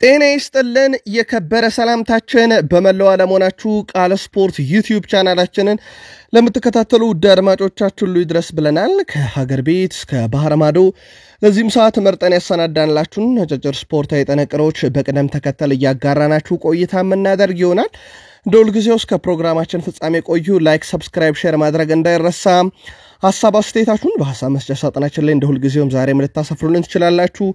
ጤና ይስጥልን የከበረ ሰላምታችን በመላው ዓለም ሆናችሁ ቃል ስፖርት ዩቲዩብ ቻናላችንን ለምትከታተሉ ውድ አድማጮቻችን ሁሉ ይድረስ ብለናል። ከሀገር ቤት እስከ ባህር ማዶ ለዚህም ሰዓት መርጠን ያሰናዳንላችሁን አጫጭር ስፖርታዊ ጥንቅሮች በቅደም ተከተል እያጋራናችሁ ቆይታ የምናደርግ ይሆናል። እንደሁል ጊዜው እስከ ፕሮግራማችን ፍጻሜ ቆዩ። ላይክ፣ ሰብስክራይብ፣ ሼር ማድረግ እንዳይረሳ። ሐሳብ አስተያየታችሁን በሐሳብ መስጫ ሳጥናችን ላይ እንደሁል ጊዜውም ዛሬም ልታሰፍሩልን ትችላላችሁ።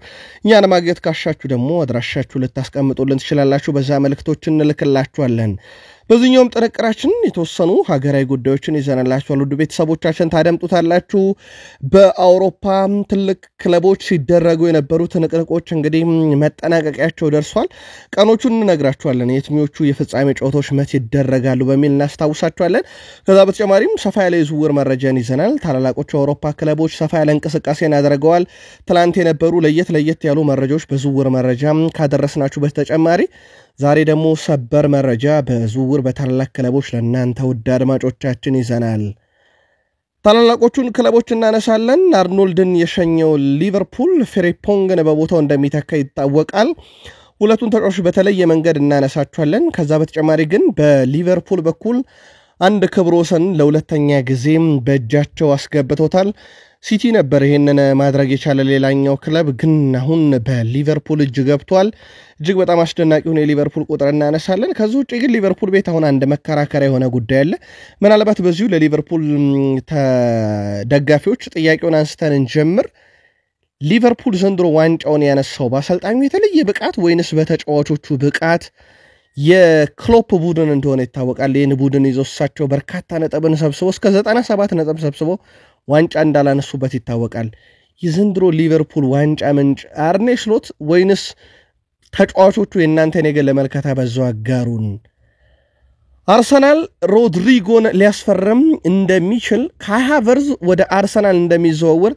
እኛን ማግኘት ካሻችሁ ደግሞ አድራሻችሁ ልታስቀምጡልን ትችላላችሁ። በዛ መልእክቶችን እንልክላችኋለን። በዚህኛውም ጥንቅራችን የተወሰኑ ሀገራዊ ጉዳዮችን ይዘናላችኋል። ውድ ቤተሰቦቻችን ታደምጡታላችሁ። በአውሮፓ ትልቅ ክለቦች ሲደረጉ የነበሩ ትንቅንቆች እንግዲህ መጠናቀቂያቸው ደርሷል። ቀኖቹን እንነግራችኋለን። የትኞቹ የፍጻሜ ጨዋታዎች መቼ ይደረጋሉ በሚል እናስታውሳችኋለን። ከዛ በተጨማሪም ሰፋ ያለ የዝውውር መረጃን ይዘናል። ታላላቆቹ የአውሮፓ ክለቦች ሰፋ ያለ እንቅስቃሴን ያደርገዋል። ትላንት የነበሩ ለየት ያሉ መረጃዎች በዝውውር መረጃ ካደረስናችሁ በተጨማሪ ዛሬ ደግሞ ሰበር መረጃ በዝውውር በታላላቅ ክለቦች ለእናንተ ውድ አድማጮቻችን ይዘናል። ታላላቆቹን ክለቦች እናነሳለን። አርኖልድን የሸኘው ሊቨርፑል ፍሬምፖንግን በቦታው እንደሚተካ ይታወቃል። ሁለቱን ተጫዋቾች በተለየ መንገድ እናነሳቸዋለን። ከዛ በተጨማሪ ግን በሊቨርፑል በኩል አንድ ክብረ ወሰን ለሁለተኛ ጊዜም በእጃቸው አስገብቶታል። ሲቲ ነበር ይሄንን ማድረግ የቻለ ሌላኛው ክለብ፣ ግን አሁን በሊቨርፑል እጅ ገብቷል። እጅግ በጣም አስደናቂውን የሊቨርፑል ቁጥር እናነሳለን። ከዚህ ውጭ ግን ሊቨርፑል ቤት አሁን አንድ መከራከሪያ የሆነ ጉዳይ አለ። ምናልባት በዚሁ ለሊቨርፑል ደጋፊዎች ጥያቄውን አንስተን እንጀምር። ሊቨርፑል ዘንድሮ ዋንጫውን ያነሳው በአሰልጣኙ የተለየ ብቃት ወይንስ በተጫዋቾቹ ብቃት? የክሎፕ ቡድን እንደሆነ ይታወቃል። ይህን ቡድን ይዘው እሳቸው በርካታ ነጥብን ሰብስበው እስከ 97 ነጥብ ሰብስበው ዋንጫ እንዳላነሱበት ይታወቃል። የዘንድሮ ሊቨርፑል ዋንጫ ምንጭ አርኔ ስሎት ወይንስ ተጫዋቾቹ? የእናንተን የገለ መልከታ በዛው አጋሩን። አርሰናል ሮድሪጎን ሊያስፈርም እንደሚችል ካይ ሃቨርትዝ ወደ አርሰናል እንደሚዘዋወር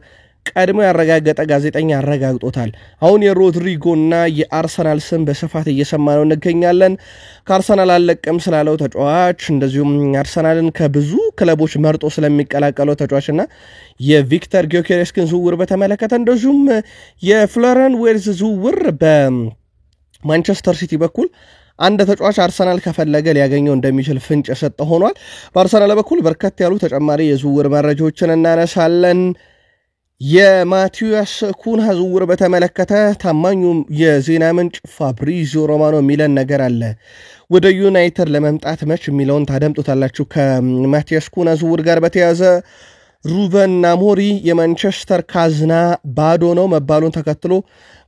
ቀድሞ ያረጋገጠ ጋዜጠኛ አረጋግጦታል። አሁን የሮድሪጎና የአርሰናል ስም በስፋት እየሰማነው እንገኛለን። ከአርሰናል አለቅም ስላለው ተጫዋች፣ እንደዚሁም አርሰናልን ከብዙ ክለቦች መርጦ ስለሚቀላቀለው ተጫዋችና የቪክተር ጊዮኬሬስን ዝውውር በተመለከተ፣ እንደዚሁም የፍሎሪያን ዌርዝ ዝውውር በማንቸስተር ሲቲ በኩል አንድ ተጫዋች አርሰናል ከፈለገ ሊያገኘው እንደሚችል ፍንጭ የሰጠ ሆኗል። በአርሰናል በኩል በርከት ያሉ ተጨማሪ የዝውውር መረጃዎችን እናነሳለን። የማቲያስ ኩንሃ ዝውውር በተመለከተ ታማኙ የዜና ምንጭ ፋብሪዚዮ ሮማኖ የሚለን ነገር አለ። ወደ ዩናይትድ ለመምጣት መች የሚለውን ታደምጡታላችሁ። ከማቲያስ ኩንሃ ዝውውር ጋር በተያዘ ሩበን አሞሪም የማንቸስተር ካዝና ባዶ ነው መባሉን ተከትሎ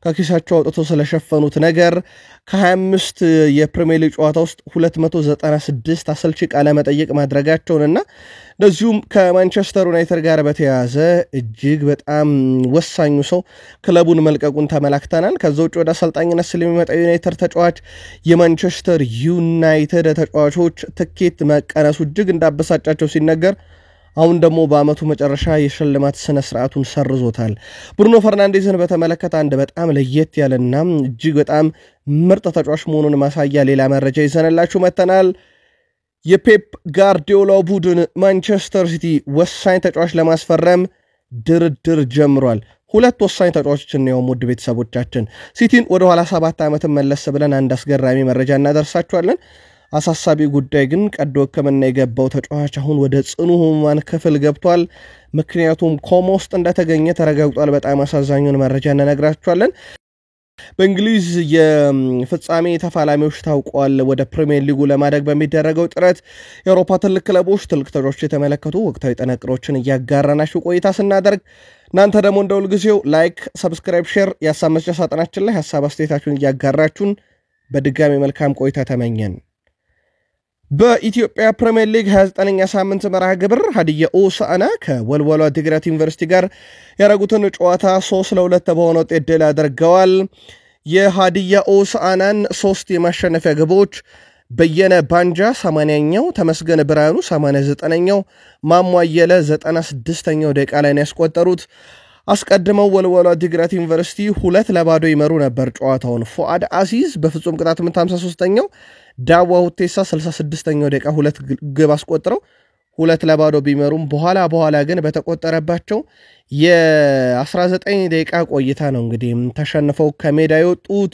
ከኪሳቸው አውጥቶ ስለሸፈኑት ነገር ከ25 የፕሪሚየር ሊግ ጨዋታ ውስጥ 296 አሰልቺ ቃለ መጠይቅ ማድረጋቸውንና እንደዚሁም ከማንቸስተር ዩናይትድ ጋር በተያያዘ እጅግ በጣም ወሳኙ ሰው ክለቡን መልቀቁን ተመላክተናል። ከዛ ውጭ ወደ አሰልጣኝነት ስለሚመጣው ዩናይትድ ተጫዋች የማንቸስተር ዩናይትድ ተጫዋቾች ትኬት መቀነሱ እጅግ እንዳበሳጫቸው ሲነገር፣ አሁን ደግሞ በአመቱ መጨረሻ የሽልማት ስነ ስርዓቱን ሰርዞታል። ብሩኖ ፈርናንዴዝን በተመለከተ አንድ በጣም ለየት ያለና እጅግ በጣም ምርጥ ተጫዋች መሆኑን ማሳያ ሌላ መረጃ ይዘንላችሁ መጥተናል። የፔፕ ጋርዲዮላ ቡድን ማንቸስተር ሲቲ ወሳኝ ተጫዋች ለማስፈረም ድርድር ጀምሯል። ሁለት ወሳኝ ተጫዋቾችን ነው ውድ ቤተሰቦቻችን። ሲቲን ወደ ኋላ 7 ዓመት መለስ ብለን አንድ አስገራሚ መረጃ እናደርሳችኋለን። አሳሳቢ ጉዳይ ግን ቀዶ ሕክምና የገባው ተጫዋች አሁን ወደ ጽኑ ህሙማን ክፍል ገብቷል። ምክንያቱም ኮማ ውስጥ እንደተገኘ ተረጋግጧል። በጣም አሳዛኙን መረጃ እንነግራችኋለን። በእንግሊዝ የፍጻሜ ተፋላሚዎች ታውቋል። ወደ ፕሪሚየር ሊጉ ለማደግ በሚደረገው ጥረት የአውሮፓ ትልቅ ክለቦች ትልቅ ተጫዋቾች የተመለከቱ ወቅታዊ ጥንቅሮችን እያጋራናችሁ ቆይታ ስናደርግ፣ እናንተ ደግሞ እንደሁል ጊዜው ላይክ፣ ሰብስክራይብ፣ ሼር የሐሳብ መስጫ ሳጥናችን ላይ ሐሳብ አስተያየታችሁን እያጋራችሁን በድጋሚ መልካም ቆይታ ተመኘን። በኢትዮጵያ ፕሪሚየር ሊግ 29ኛ ሳምንት መርሃ ግብር ሀዲያ ሆሳዕና ከወልዋሎ ዓዲግራት ዩኒቨርሲቲ ጋር ያደረጉትን ጨዋታ 3-2 በሆነ ውጤት ድል አድርገዋል። የሀዲያ ሆሳዕናን 3 የማሸነፊያ ግቦች በየነ ባንጃ 80ኛው፣ ተመስገን ብርሃኑ 89ኛው፣ ማሞ አየለ 96ኛው ደቂቃ ላይ ያስቆጠሩት። አስቀድመው ወልዋሎ ዓዲግራት ዩኒቨርሲቲ 2-0 ይመሩ ነበር ጨዋታውን። ፉአድ አሲዝ በፍጹም ቅጣት ምት 53ኛው፣ ዳዋ ሁቴሳ 66ኛው ደቂቃ 2 ግብ አስቆጥረው 2-0 ቢመሩም በኋላ ግን በተቆጠረባቸው የ19 ደቂቃ ቆይታ ነው እንግዲህ ተሸንፈው ከሜዳ የወጡት።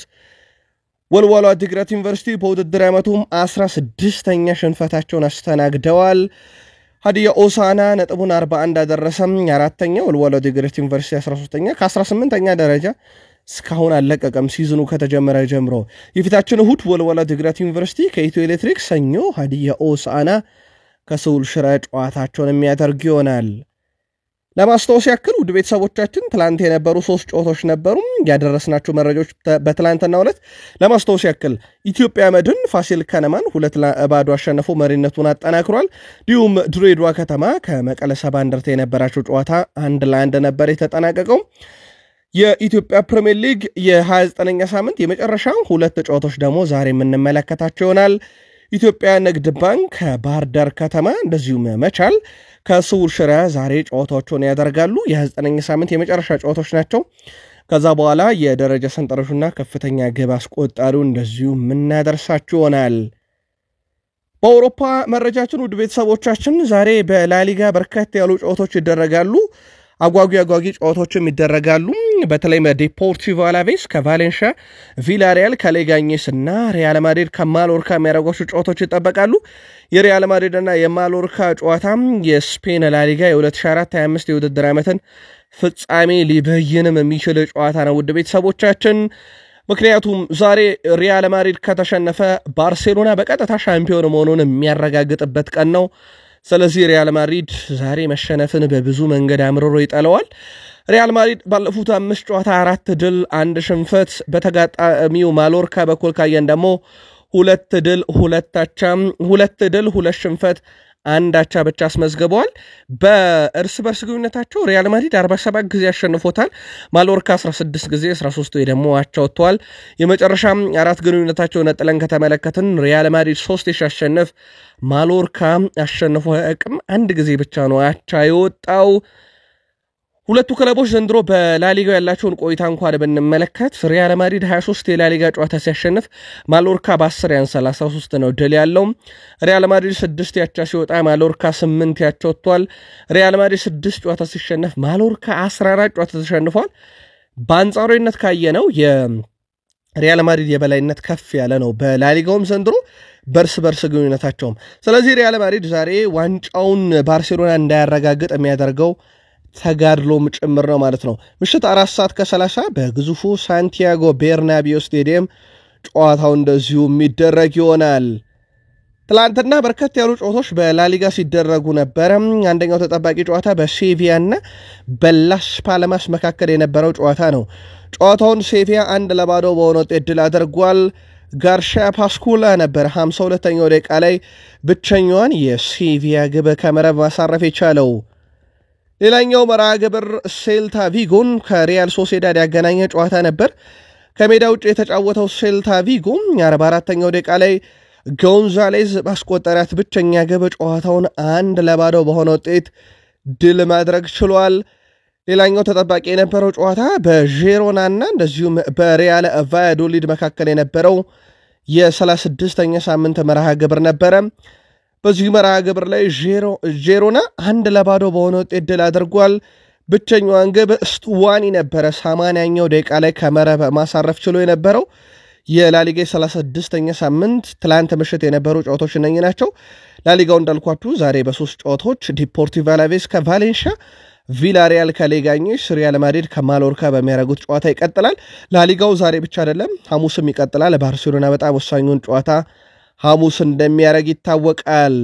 ወልዋሎ አዲግራት ዩኒቨርሲቲ በውድድር ዓመቱም 16ኛ ሽንፈታቸውን አስተናግደዋል። ሀዲያ ሆሳዕና ነጥቡን 41 አደረሰም 4ኛ፣ ወልዋሎ አዲግራት ዩኒቨርሲቲ 13ኛ ከ18ኛ ደረጃ እስካሁን አለቀቀም ሲዝኑ ከተጀመረ ጀምሮ። የፊታችን እሁድ ወልዋሎ አዲግራት ዩኒቨርሲቲ ከኢትዮ ኤሌክትሪክ፣ ሰኞ ሀዲያ ሆሳዕና ከስሁል ሽረ ጨዋታቸውን የሚያደርግ ይሆናል። ለማስታወስ ያክል ውድ ቤተሰቦቻችን ትላንት የነበሩ 3 ጨዋታዎች ነበሩ ያደረስናቸው መረጃዎች በትላንትናው ዕለት። ለማስታወስ ያክል ኢትዮጵያ መድን ፋሲል ከነማን 2-0 አሸንፎ መሪነቱን አጠናክሯል። እንዲሁም ድሬዳዋ ከተማ ከመቀለ ሰባ እንደርታ የነበራቸው ጨዋታ 1-1 ነበር የተጠናቀቀው። የኢትዮጵያ ፕሪሚየር ሊግ የ29ኛ ሳምንት የመጨረሻ 2 ጨዋታዎች ደግሞ ዛሬ የምንመለከታቸው ይሆናል። ኢትዮጵያ ንግድ ባንክ ከባህር ዳር ከተማ እንደዚሁም መቻል ከስሁል ሽረ ዛሬ ጨዋታዎችን ያደርጋሉ። የ29ኛ ሳምንት የመጨረሻ ጨዋታዎች ናቸው። ከዛ በኋላ የደረጃ ሰንጠረዡና ከፍተኛ ግብ አስቆጣሪው እንደዚሁ የምናደርሳችሁ ይሆናል። በአውሮፓ መረጃችን ውድ ቤተሰቦቻችን ዛሬ በላሊጋ በርካታ ያሉ ጨዋታዎች ይደረጋሉ። አጓጊ ጨዋታዎችም ይደረጋሉ። በተለይ ዴፖርቲቮ አላቬስ ከቫሌንሺያ፣ ቪላሪያል ከሌጋኝስ እና ሪያል ማድሪድ ከማሎርካ የሚያደርጓቸው ጨዋታዎች ይጠበቃሉ። የሪያል ማድሪድ እና የማሎርካ ጨዋታም የስፔን ላሊጋ የ2024-25 የውድድር ዓመትን ፍጻሜ ሊበይንም የሚችል ጨዋታ ነው ውድ ቤተሰቦቻችን። ምክንያቱም ዛሬ ሪያል ማድሪድ ከተሸነፈ ባርሴሎና በቀጥታ ሻምፒዮን መሆኑን የሚያረጋግጥበት ቀን ነው። ስለዚህ ሪያል ማድሪድ ዛሬ መሸነፍን በብዙ መንገድ አምርሮ ይጠለዋል። ሪያል ማድሪድ ባለፉት 5 ጨዋታ 4 ድል 1 ሽንፈት፣ በተጋጣሚው ማሎርካ በኩል ካየን ደግሞ 2 ድል 2 አቻ፣ 2 ድል 2 ሽንፈት 1 አቻ ብቻ አስመዝግበዋል። በእርስ በርስ ግንኙነታቸው ሪያል ማድሪድ 47 ጊዜ አሸንፎታል። ማሎርካ 16 ጊዜ 13 ደግሞ አቻ ወጥተዋል። የመጨረሻ 4 ግንኙነታቸው ነጥለን ከተመለከትን ሪያል ማድሪድ 3 ሲያሸንፍ ማሎርካ አሸንፎ አቅም 1 ጊዜ ብቻ ነው አቻ የወጣው። ሁለቱ ክለቦች ዘንድሮ በላሊጋው ያላቸውን ቆይታ እንኳን ብንመለከት ሪያል ማድሪድ 23 የላሊጋ ጨዋታ ሲያሸንፍ ማሎርካ በ10 ያንሳል 13 ነው ድል ያለው። ሪያል ማድሪድ 6 ያቻ ሲወጣ ማሎርካ 8 ያቻ ወጥቷል። ሪያል ማድሪድ 6 ጨዋታ ሲሸነፍ ማሎርካ 14 ጨዋታ ተሸንፏል። በአንጻራዊነት ካየነው የሪያል ማድሪድ የበላይነት ከፍ ያለ ነው በላሊጋውም ዘንድሮ በርስ በርስ ግንኙነታቸውም። ስለዚህ ሪያል ማድሪድ ዛሬ ዋንጫውን ባርሴሎና እንዳያረጋግጥ የሚያደርገው ተጋድሎም ጭምር ነው ማለት ነው። ምሽት 4:30 በግዙፉ ሳንቲያጎ ቤርናቢዮ ስቴዲየም ጨዋታው እንደዚሁ የሚደረግ ይሆናል። ትላንትና በርከት ያሉ ጨዋታዎች በላሊጋ ሲደረጉ ነበረ። አንደኛው ተጠባቂ ጨዋታ በሴቪያና በላስ ፓልማስ መካከል የነበረው ጨዋታ ነው። ጨዋታውን ሴቪያ 1-0 በሆነ ውጤት ድል አድርጓል። ጋርሻ ፓስኩላ ነበር 52ኛው ደቂቃ ላይ ብቸኛዋን የሴቪያ ግብ ከመረብ ማሳረፍ የቻለው። ሌላኛው መርሃ ግብር ሴልታ ቪጎን ከሪያል ሶሴዳድ ያገናኘ ጨዋታ ነበር። ከሜዳ ውጭ የተጫወተው ሴልታ ቪጎ 44ኛው ደቂቃ ላይ ጎንዛሌዝ ባስቆጠራት ብቸኛ ግብ ጨዋታውን 1-0 በሆነ ውጤት ድል ማድረግ ችሏል። ሌላኛው ተጠባቂ የነበረው ጨዋታ በዢሮናና እንደዚሁም በሪያል ቫያዶሊድ መካከል የነበረው የ36ኛ ሳምንት መርሃ ግብር ነበረ። በዚህ መርሃ ግብር ላይ ዢሮና 1-0 በሆነ ውጤት ድል አድርጓል። ብቸኛዋን ግብ ስቱዋኒ ነበረ 80ኛው ደቂቃ ላይ ከመረብ ማሳረፍ ችሎ የነበረው። የላሊጋ 36ኛ ሳምንት ትላንት ምሽት የነበሩ ጨዋታዎች እነኚህ ናቸው። ላሊጋው እንዳልኳችሁ ዛሬ በ3 ጨዋታዎች ዲፖርቲቮ አላቬስ ከቫሌንሺያ፣ ቪላሪያል ከሌጋኝስ፣ ሪያል ማድሪድ ከማሎርካ በሚያደርጉት ጨዋታ ይቀጥላል። ላሊጋው ዛሬ ብቻ አይደለም ሐሙስም ይቀጥላል። ባርሴሎና በጣም ወሳኙን ጨዋታ ሐሙስ እንደሚያደርግ ይታወቃል።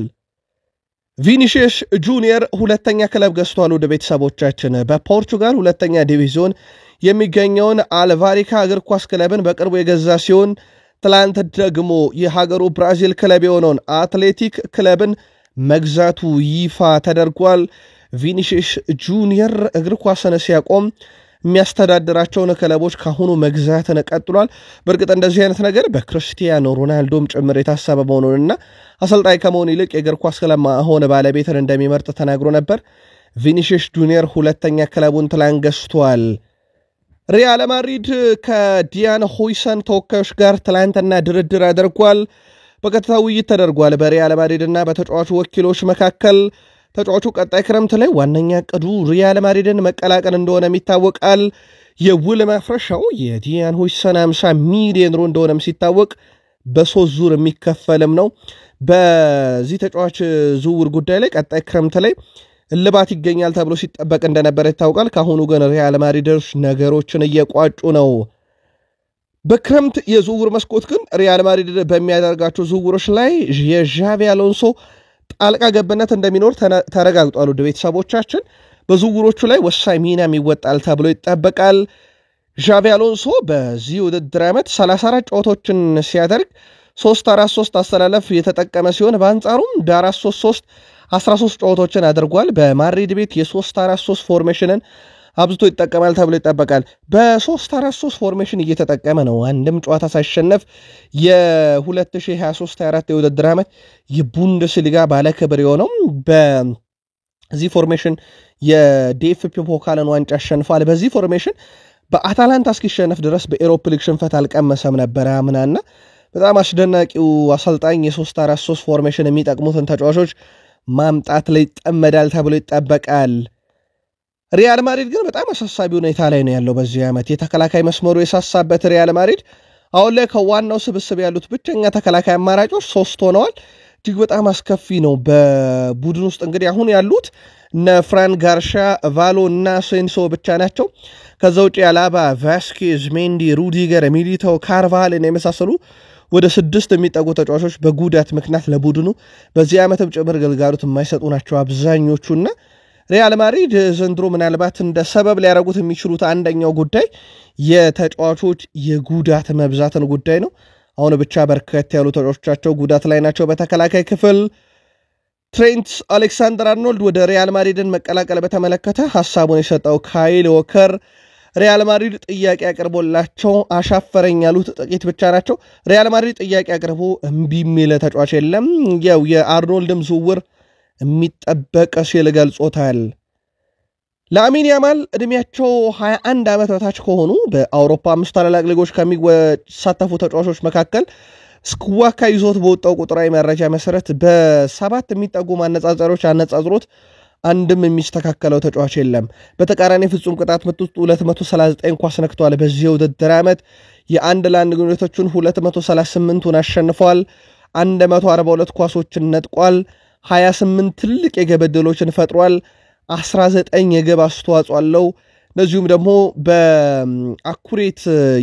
ቪኒሺየስ ጁኒየር 2ኛ ክለብ ገዝቷል። ወደ ቤተሰቦቻችን በፖርቹጋል 2ኛ ዲቪዚዮን የሚገኘውን አልቫሪካ እግር ኳስ ክለብን በቅርቡ የገዛ ሲሆን ትላንት ደግሞ የሀገሩ ብራዚል ክለብ የሆነውን አትሌቲክ ክለብን መግዛቱ ይፋ ተደርጓል። ቪኒሺየስ ጁኒየር እግር ኳስን ሲያቆም የሚያስተዳድራቸውን ክለቦች ካሁኑ መግዛትን ቀጥሏል። በእርግጥ እንደዚህ አይነት ነገር በክርስቲያኖ ሮናልዶም ጭምር የታሰበ መሆኑንና አሰልጣኝ ከመሆን ይልቅ የእግር ኳስ ክለብ ማሆን ባለቤትን እንደሚመርጥ ተናግሮ ነበር። ቪኒሺየስ ጁኒየር 2ኛ ክለቡን ትላንት ገዝቷል። ሪያል ማድሪድ ከዲያን ሆይሰን ተወካዮች ጋር ትላንትና ድርድር አድርጓል። በቀጥታ ውይይት ተደርጓል በሪያል ማድሪድና በተጫዋቹ ወኪሎች መካከል። ተጫዋቹ ቀጣይ ክረምት ላይ ዋነኛ ዕቅዱ ሪያል ማድሪድን መቀላቀል እንደሆነ ይታወቃል። የውል ማፍረሻው የዲያን ሆይሰን 50 ሚሊዮን ዩሮ እንደሆነም ሲታወቅ በ3 ዙር የሚከፈልም ነው። በዚህ ተጫዋች ዝውውር ጉዳይ ላይ ቀጣይ ክረምት ላይ እልባት ይገኛል ተብሎ ሲጠበቅ እንደነበረ ይታወቃል። ካሁኑ ግን ሪያል ማድሪዶች ነገሮችን እየቋጩ ነው። በክረምት የዝውውር መስኮት ግን ሪያል ማድሪድ በሚያደርጋቸው ዝውውሮች ላይ የዣቪ አሎንሶ ጣልቃ ገብነት እንደሚኖር ተረጋግጧል። ውድ ቤተሰቦቻችን በዝውውሮቹ ላይ ወሳኝ ሚናም ይወጣል ተብሎ ይጠበቃል። ዣቪ አሎንሶ በዚህ ውድድር ዓመት 34 ጨዋታዎችን ሲያደርግ 3-4-3 አስተላለፍ የተጠቀመ ሲሆን በአንጻሩም በ4-3-3 13 ጨዋታዎችን አድርጓል። በማድሪድ ቤት የ3-4-3 ፎርሜሽንን አብዝቶ ይጠቀማል ተብሎ ይጠበቃል። በ3-4-3 ፎርሜሽን እየተጠቀመ ነው አንድም ጨዋታ ሳይሸነፍ የ2023-24 የውድድር ዓመት የቡንደስሊጋ ባለክብር የሆነው በዚህ ፎርሜሽን የዲኤፍቢ ፖካልን ዋንጫ አሸንፏል። በዚህ ፎርሜሽን በአታላንታ እስኪሸነፍ ድረስ በኤሮፕ ሊግ ሽንፈት አልቀመሰም ነበር አምናና በጣም አስደናቂው አሰልጣኝ የ3-4-3 ፎርሜሽን የሚጠቅሙትን ተጫዋቾች ማምጣት ላይ ይጠመዳል ተብሎ ይጠበቃል። ሪያል ማድሪድ ግን በጣም አሳሳቢ ሁኔታ ላይ ነው ያለው። በዚህ ዓመት የተከላካይ መስመሩ የሳሳበት ሪያል ማድሪድ አሁን ላይ ከዋናው ስብስብ ያሉት ብቸኛ ተከላካይ አማራጮች 3 ሆነዋል። እጅግ በጣም አስከፊ ነው። በቡድን ውስጥ እንግዲህ አሁን ያሉት እነ ፍራን ጋርሻ፣ ቫሎ እና ሴንሶ ብቻ ናቸው። ከዛ ውጪ አላባ፣ ቫስኬዝ፣ ሜንዲ፣ ሩዲገር፣ ሚሊታው፣ ካርቫሃልን የመሳሰሉ ወደ 6 የሚጠጉ ተጫዋቾች በጉዳት ምክንያት ለቡድኑ በዚህ ዓመትም ጭምር ግልጋሎት የማይሰጡ ናቸው አብዛኞቹና ሪያል ማድሪድ ዘንድሮ ምናልባት እንደ ሰበብ ሊያደርጉት የሚችሉት አንደኛው ጉዳይ የተጫዋቾች የጉዳት መብዛትን ጉዳይ ነው። አሁን ብቻ በርከት ያሉ ተጫዋቾቻቸው ጉዳት ላይ ናቸው። በተከላካይ ክፍል ትሬንት አሌክሳንደር አርኖልድ ወደ ሪያል ማድሪድን መቀላቀል በተመለከተ ሐሳቡን የሰጠው ካይል ዎከር ሪያል ማድሪድ ጥያቄ አቅርቦላቸው አሻፈረኝ ያሉት ጥቂት ብቻ ናቸው። ሪያል ማድሪድ ጥያቄ አቅርቦ እምቢ የሚል ተጫዋች የለም። ያው የአርኖልድም ዝውውር የሚጠበቅ ሲል ገልጾታል። ላሚን ያማል እድሜያቸው 21 ዓመት በታች ከሆኑ በአውሮፓ 5 ታላላቅ ሊጎች ከሚሳተፉ ተጫዋቾች መካከል ስኩዋካ ይዞት በወጣው ቁጥራዊ መረጃ መሰረት በ7 የሚጠጉ ማነጻጸሮች አነጻጽሮት አንድም የሚስተካከለው ተጫዋች የለም። በተቃራኒ ፍጹም ቅጣት ምት 239 ኳስ ነክቷል። በዚህ ውድድር ዓመት የአንድ ለአንድ ግንኙነቶችን 238ን አሸንፏል። 142 ኳሶችን ነጥቋል። 28 ትልቅ የግብ ዕድሎችን ፈጥሯል። 19 የግብ አስተዋጽኦ አለው። እንደዚሁም ደግሞ በአኩሬት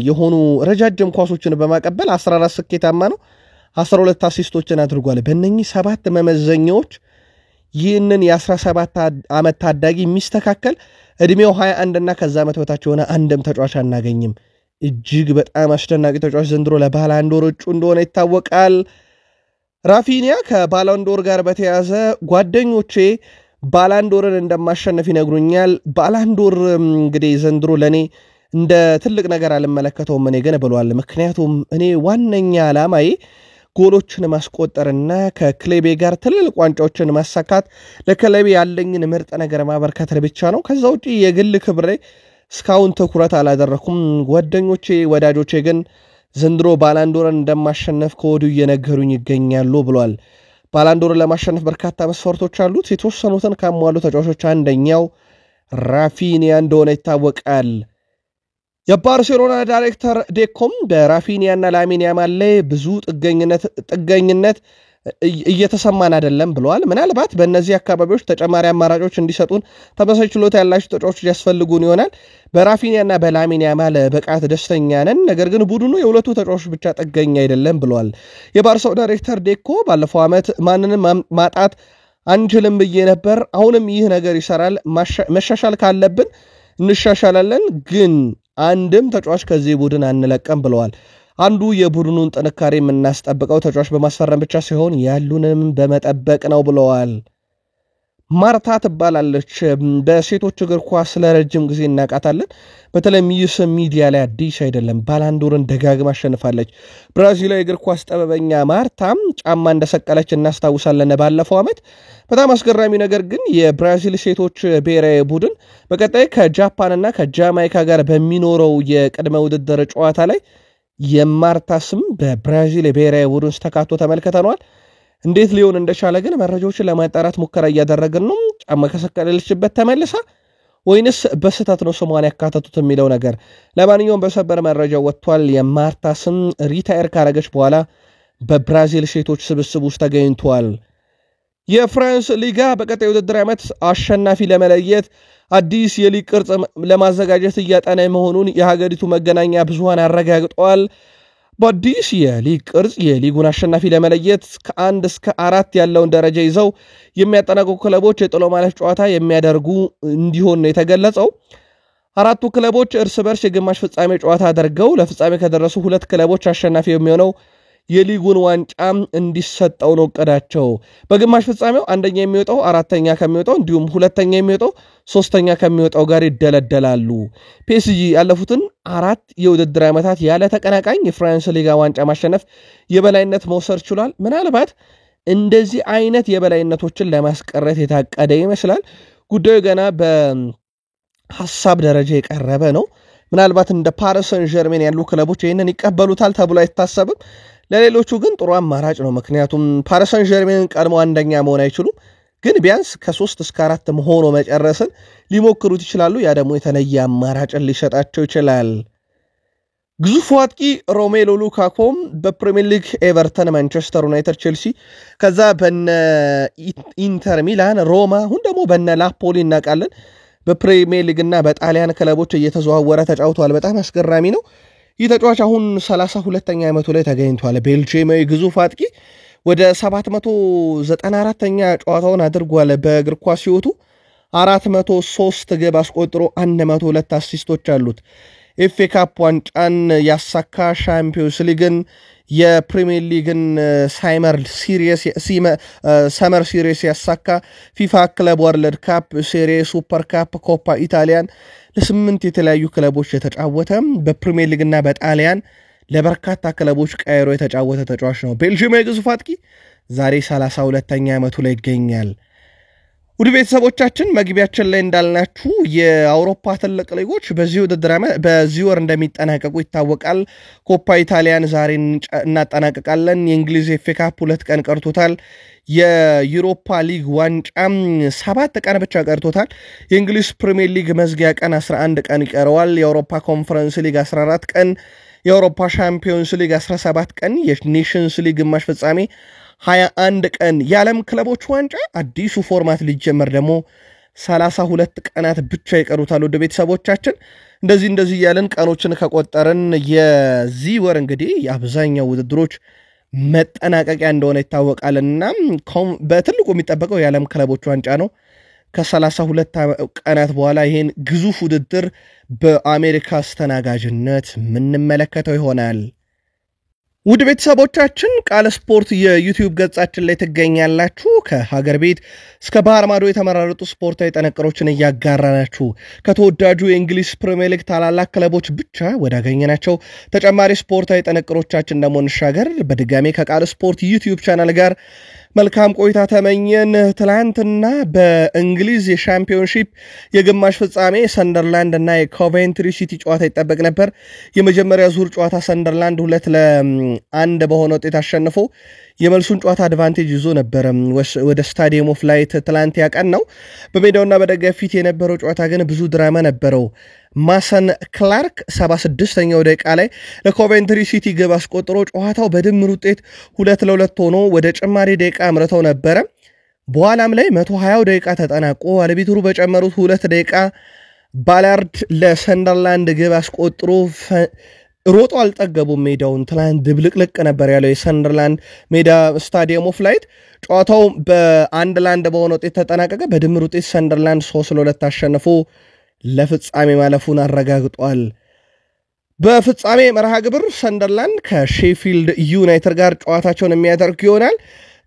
የሆኑ ረጃጅም ኳሶችን በማቀበል 14 ስኬታማ ነው። 12 አሲስቶችን አድርጓል። በእነኚህ 7 መመዘኛዎች ይህንን የ17 ዓመት ታዳጊ የሚስተካከል እድሜው 21 እና ከዛ ዓመት በታች የሆነ አንድም ተጫዋች አናገኝም። እጅግ በጣም አስደናቂ ተጫዋች ዘንድሮ ለባላንዶር እጩ እንደሆነ ይታወቃል። ራፊኒያ ከባላንዶር ጋር በተያዘ ጓደኞቼ ባላንዶርን እንደማሸነፍ ይነግሩኛል። ባላንዶር እንግዲህ ዘንድሮ ለኔ እንደ ትልቅ ነገር አልመለከተውም እኔ ግን ብሏል። ምክንያቱም እኔ ዋነኛ ዓላማዬ ጎሎችን ማስቆጠርና ከክሌቤ ጋር ትልልቅ ዋንጫዎችን ማሳካት ለክሌቤ ያለኝን ምርጥ ነገር ማበርከት ብቻ ነው። ከዛ ውጪ የግል ክብሬ እስካሁን ትኩረት አላደረኩም። ጓደኞቼ ወዳጆቼ ግን ዘንድሮ ባላንዶርን እንደማሸነፍ ከወዲሁ እየነገሩኝ ይገኛሉ ብሏል። ባላንዶርን ለማሸነፍ በርካታ መስፈርቶች አሉት። የተወሰኑትን ካሟሉ ተጫዋቾች አንደኛው ራፊኒያ እንደሆነ ይታወቃል። የባርሴሎና ዳይሬክተር ዴኮም በራፊኒያና ላሚን ያማል ላይ ብዙ ጥገኝነት እየተሰማን አይደለም ብለዋል። ምናልባት በእነዚህ አካባቢዎች ተጨማሪ አማራጮች እንዲሰጡን ተመሳሳይ ችሎታ ያላቸው ተጫዋቾች ያስፈልጉን ይሆናል። በራፊኒያና በላሚን ያማል በቃት ደስተኛ ነን፣ ነገር ግን ቡድኑ የሁለቱ ተጫዋቾች ብቻ ጥገኛ አይደለም ብለዋል። የባርሳው ዳይሬክተር ዴኮ ባለፈው ዓመት ማንንም ማጣት አንችልም ብዬ ነበር፣ አሁንም ይህ ነገር ይሰራል፣ መሻሻል ካለብን እንሻሻላለን፣ ግን አንድም ተጫዋች ከዚህ ቡድን አንለቀም ብለዋል። አንዱ የቡድኑን ጥንካሬ የምናስጠብቀው ተጫዋች በማስፈረም ብቻ ሲሆን ያሉንም በመጠበቅ ነው ብለዋል። ማርታ ትባላለች። በሴቶች እግር ኳስ ለረጅም ጊዜ እናቃታለን። በተለይ ሚስ ሚዲያ ላይ አዲስ አይደለም። ባላንዶርን ደጋግማ አሸንፋለች። ብራዚላዊ እግር ኳስ ጥበበኛ ማርታም ጫማ እንደሰቀለች እናስታውሳለን ባለፈው ዓመት። በጣም አስገራሚ ነገር ግን የብራዚል ሴቶች ብሔራዊ ቡድን በቀጣይ ከጃፓንና ከጃማይካ ጋር በሚኖረው የቅድመ ውድድር ጨዋታ ላይ የማርታ ስም በብራዚል የብሔራዊ ቡድን ውስጥ ተካቶ ተመልክተናል። እንዴት ሊሆን እንደቻለ ግን መረጃዎችን ለማጣራት ሙከራ እያደረግን ነው። ጫማ ከሰቀለችበት ተመልሳ ወይንስ በስህተት ነው ስሟን ያካተቱት የሚለው ነገር። ለማንኛውም በሰበር መረጃ ወጥቷል። የማርታ ስም ሪታየር ካረገች በኋላ በብራዚል ሴቶች ስብስብ ውስጥ ተገኝቷል። የፍራንስ ሊጋ በቀጣይ ውድድር ዓመት አሸናፊ ለመለየት አዲስ የሊግ ቅርጽ ለማዘጋጀት እያጠና መሆኑን የሀገሪቱ መገናኛ ብዙሃን አረጋግጠዋል። በአዲስ የሊግ ቅርጽ የሊጉን አሸናፊ ለመለየት ከ1 እስከ 4 ያለውን ደረጃ ይዘው የሚያጠናቅቁ ክለቦች የጥሎ ማለፍ ጨዋታ የሚያደርጉ እንዲሆን ነው የተገለጸው። አራቱ ክለቦች እርስ በርስ የግማሽ ፍጻሜ ጨዋታ አድርገው ለፍጻሜ ከደረሱ 2 ክለቦች አሸናፊ የሚሆነው የሊጉን ዋንጫ እንዲሰጠው ነው እቅዳቸው። በግማሽ ፍጻሜው አንደኛ የሚወጣው አራተኛ ከሚወጣው እንዲሁም ሁለተኛ የሚወጣው ሶስተኛ ከሚወጣው ጋር ይደለደላሉ። ፒኤስጂ ያለፉትን 4 የውድድር ዓመታት ያለ ተቀናቃኝ የፍራንስ ሊጋ ዋንጫ ማሸነፍ የበላይነት መውሰድ ችሏል። ምናልባት እንደዚህ አይነት የበላይነቶችን ለማስቀረት የታቀደ ይመስላል። ጉዳዩ ገና በሐሳብ ደረጃ የቀረበ ነው። ምናልባት እንደ ፓሪስ ሰን ዠርሜን ያሉ ክለቦች ይህንን ይቀበሉታል ተብሎ አይታሰብም። ለሌሎቹ ግን ጥሩ አማራጭ ነው። ምክንያቱም ፓሪስ ሰን ዠርሜንን ቀድሞ አንደኛ መሆን አይችሉም፣ ግን ቢያንስ ከ3 እስከ 4 ሆኖ መጨረስን ሊሞክሩት ይችላሉ። ያ ደግሞ የተለየ አማራጭን ሊሰጣቸው ይችላል። ግዙፉ አጥቂ ሮሜሎ ሉካኮም በፕሪሚየር ሊግ ኤቨርተን፣ ማንቸስተር ዩናይትድ፣ ቼልሲ ከዛ በነ ኢንተር ሚላን፣ ሮማ አሁን ደግሞ በነ ናፖሊ እናውቃለን በፕሪሚየር ሊግ እና በጣሊያን ክለቦች እየተዘዋወረ ተጫውቷል። በጣም አስገራሚ ነው። ይህ ተጫዋች አሁን 32ኛ ዓመቱ ላይ ተገኝቷል። ቤልጂየማዊ ግዙፍ አጥቂ ወደ 794ኛ ጨዋታውን አድርጓል። በእግር ኳስ ሕይወቱ 403 ግብ አስቆጥሮ 102 አሲስቶች አሉት። ኤፍኤ ካፕ ዋንጫን ያሳካ፣ ሻምፒዮንስ ሊግን፣ የፕሪሚየር ሊግን ሰመር ሲሪየስ ያሳካ፣ ፊፋ ክለብ ወርልድ ካፕ፣ ሴሪየ ሱፐር ካፕ፣ ኮፓ ኢታሊያን ለ8 የተለያዩ ክለቦች የተጫወተ በፕሪሚየር ሊግና በጣሊያን ለበርካታ ክለቦች ቀይሮ የተጫወተ ተጫዋች ነው። ቤልጂየማዊ ግዙፍ አጥቂ ዛሬ 32ኛ ዓመቱ ላይ ይገኛል። ውድ ቤተሰቦቻችን መግቢያችን ላይ እንዳልናችሁ የአውሮፓ ትልቅ ሊጎች በዚህ ወር እንደሚጠናቀቁ ይታወቃል። ኮፓ ኢታሊያን ዛሬ እናጠናቀቃለን። የእንግሊዝ ኤፍኤ ካፕ 2 ቀን ቀርቶታል። የዩሮፓ ሊግ ዋንጫም 7 ቀን ብቻ ቀርቶታል። የእንግሊዝ ፕሪሚየር ሊግ መዝጊያ ቀን 11 ቀን ይቀረዋል። የአውሮፓ ኮንፈረንስ ሊግ 14 ቀን፣ የአውሮፓ ሻምፒዮንስ ሊግ 17 ቀን፣ የኔሽንስ ሊግ ግማሽ ፍጻሜ 21 ቀን፣ የዓለም ክለቦች ዋንጫ አዲሱ ፎርማት ሊጀመር ደግሞ 32 ቀናት ብቻ ይቀሩታል። ወደ ቤተሰቦቻችን እንደዚህ እያለን ቀኖችን ከቆጠርን የዚህ ወር እንግዲህ የአብዛኛው ውድድሮች መጠናቀቂያ እንደሆነ ይታወቃልና በትልቁ የሚጠበቀው የዓለም ክለቦች ዋንጫ ነው። ከ32 ቀናት በኋላ ይህን ግዙፍ ውድድር በአሜሪካ አስተናጋጅነት የምንመለከተው ይሆናል። ውድ ቤተሰቦቻችን ቃል ስፖርት የዩቲዩብ ገጻችን ላይ ትገኛላችሁ። ከሀገር ቤት እስከ ባህር ማዶ የተመራረጡ ስፖርታዊ ጥንቅሮችን እያጋራናችሁ ከተወዳጁ የእንግሊዝ ፕሪሚየር ሊግ ታላላቅ ክለቦች ብቻ ወዳገኘናቸው ተጨማሪ ስፖርታዊ ጥንቅሮቻችን ደግሞ እንሻገር። በድጋሜ ከቃል ስፖርት ዩቲዩብ ቻናል ጋር መልካም ቆይታ ተመኘን። ትላንትና በእንግሊዝ የሻምፒዮንሺፕ የግማሽ ፍጻሜ ሰንደርላንድ እና የኮቬንትሪ ሲቲ ጨዋታ ይጠበቅ ነበር። የመጀመሪያ ዙር ጨዋታ ሰንደርላንድ 2-1 በሆነ ውጤት አሸንፎ የመልሱን ጨዋታ አድቫንቴጅ ይዞ ነበር ወደ ስታዲየም ኦፍ ላይት ትላንት ያቀናው። በሜዳውና በደጋፊ ፊት የነበረው ጨዋታ ግን ብዙ ድራማ ነበረው። ማሰን ክላርክ 76ኛው ደቂቃ ላይ ለኮቬንትሪ ሲቲ ግብ አስቆጥሮ ጨዋታው በድምር ውጤት 2-2 ሆኖ ወደ ጭማሪ ደቂቃ አምርተው ነበረ። በኋላም ላይ 120 ደቂቃ ተጠናቆ አልቢትሩ በጨመሩት 2 ደቂቃ ባላርድ ለሰንደርላንድ ግብ አስቆጥሮ ሮጦ አልጠገቡም። ሜዳውን ትላንት ድብልቅልቅ ነበር ያለው የሰንደርላንድ ሜዳ ስታዲየም ኦፍ ላይት። ጨዋታው በ1-1 በሆነ ውጤት ተጠናቀቀ። በድምር ውጤት ሰንደርላንድ 3-2 አሸንፎ ለፍጻሜ ማለፉን አረጋግጧል። በፍጻሜ መርሃ ግብር ሰንደርላንድ ከሼፊልድ ዩናይትድ ጋር ጨዋታቸውን የሚያደርግ ይሆናል።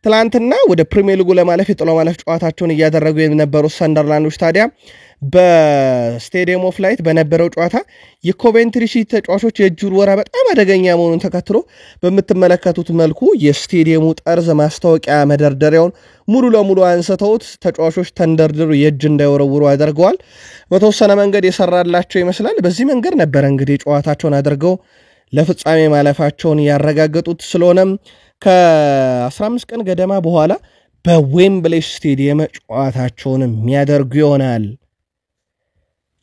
ትላንትና ወደ ፕሪሚየር ሊጉ ለማለፍ የጥሎ ማለፍ ጨዋታቸውን እያደረጉ የነበሩት ሰንደርላንዶች ታዲያ በስቴዲየም ኦፍ ላይት በነበረው ጨዋታ የኮቬንትሪ ሲቲ ተጫዋቾች የእጅ ውርወራ በጣም አደገኛ መሆኑን ተከትሎ በምትመለከቱት መልኩ የስቴዲየሙ ጠርዝ ማስታወቂያ መደርደሪያውን ሙሉ ለሙሉ አንስተውት ተጫዋቾች ተንደርድሩ የእጅ እንዳይወረውሩ አድርገዋል። በተወሰነ መንገድ የሰራላቸው ይመስላል። በዚህ መንገድ ነበረ እንግዲህ ጨዋታቸውን አድርገው ለፍጻሜ ማለፋቸውን ያረጋገጡት። ስለሆነም ከ15 ቀን ገደማ በኋላ በዌምብሌይ ስቴዲየም ጨዋታቸውን የሚያደርጉ ይሆናል።